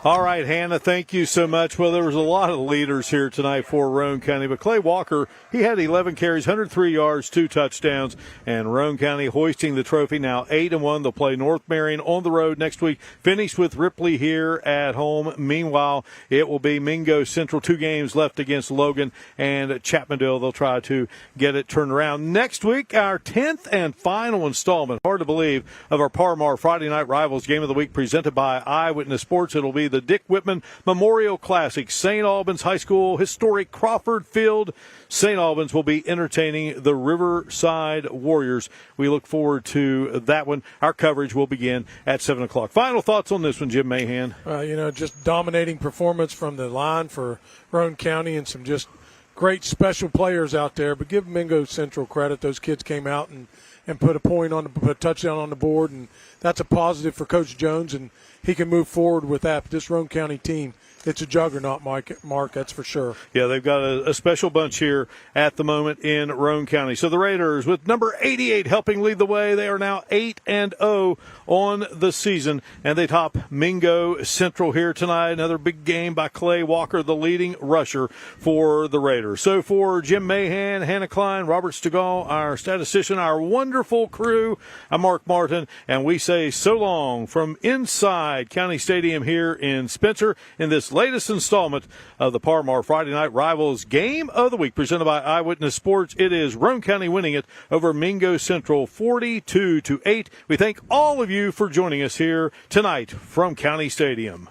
All right, Hannah, thank you so much. Well, there was a lot of leaders here tonight for Roane County, but Clay Walker, he had 11 carries, 103 yards, 2 touchdowns, and Roane County hoisting the trophy now 8-1. They'll play North Marion on the road next week, finish with Ripley here at home. Meanwhile, it will be Mingo Central, 2 games left against Logan and Chapmandale. They'll try to get it turned around. Next week, our 10th and final installment, hard to believe, of our Parmar Friday Night Rivals Game of the Week presented by Eyewitness Sports. It'll be the Dick Whitman Memorial Classic, St. Albans High School, historic Crawford Field. St. Albans will be entertaining the Riverside Warriors. We look forward to that one. Our coverage will begin at 7 o'clock. Final thoughts on this one, Jim Mahan? Just dominating performance from the line for Roane County and some just great special players out there. But give Mingo Central credit. Those kids came out and put a touchdown on the board, and that's a positive for Coach Jones, and he can move forward with that. But this Roane County team, it's a juggernaut, Mark, that's for sure. Yeah, they've got a special bunch here at the moment in Roane County. So the Raiders, with number 88 helping lead the way, they are now 8-0 on the season, and they top Mingo Central here tonight. Another big game by Clay Walker, the leading rusher for the Raiders. So for Jim Mahan, Hannah Klein, Robert Stegall, our statistician, our wonderful crew, I'm Mark Martin, and we say so long from inside County Stadium here in Spencer in this latest installment of the Parmar Friday Night Rivals Game of the Week presented by Eyewitness Sports. It is Roane County winning it over Mingo Central 42-8. We thank all of you for joining us here tonight from County Stadium.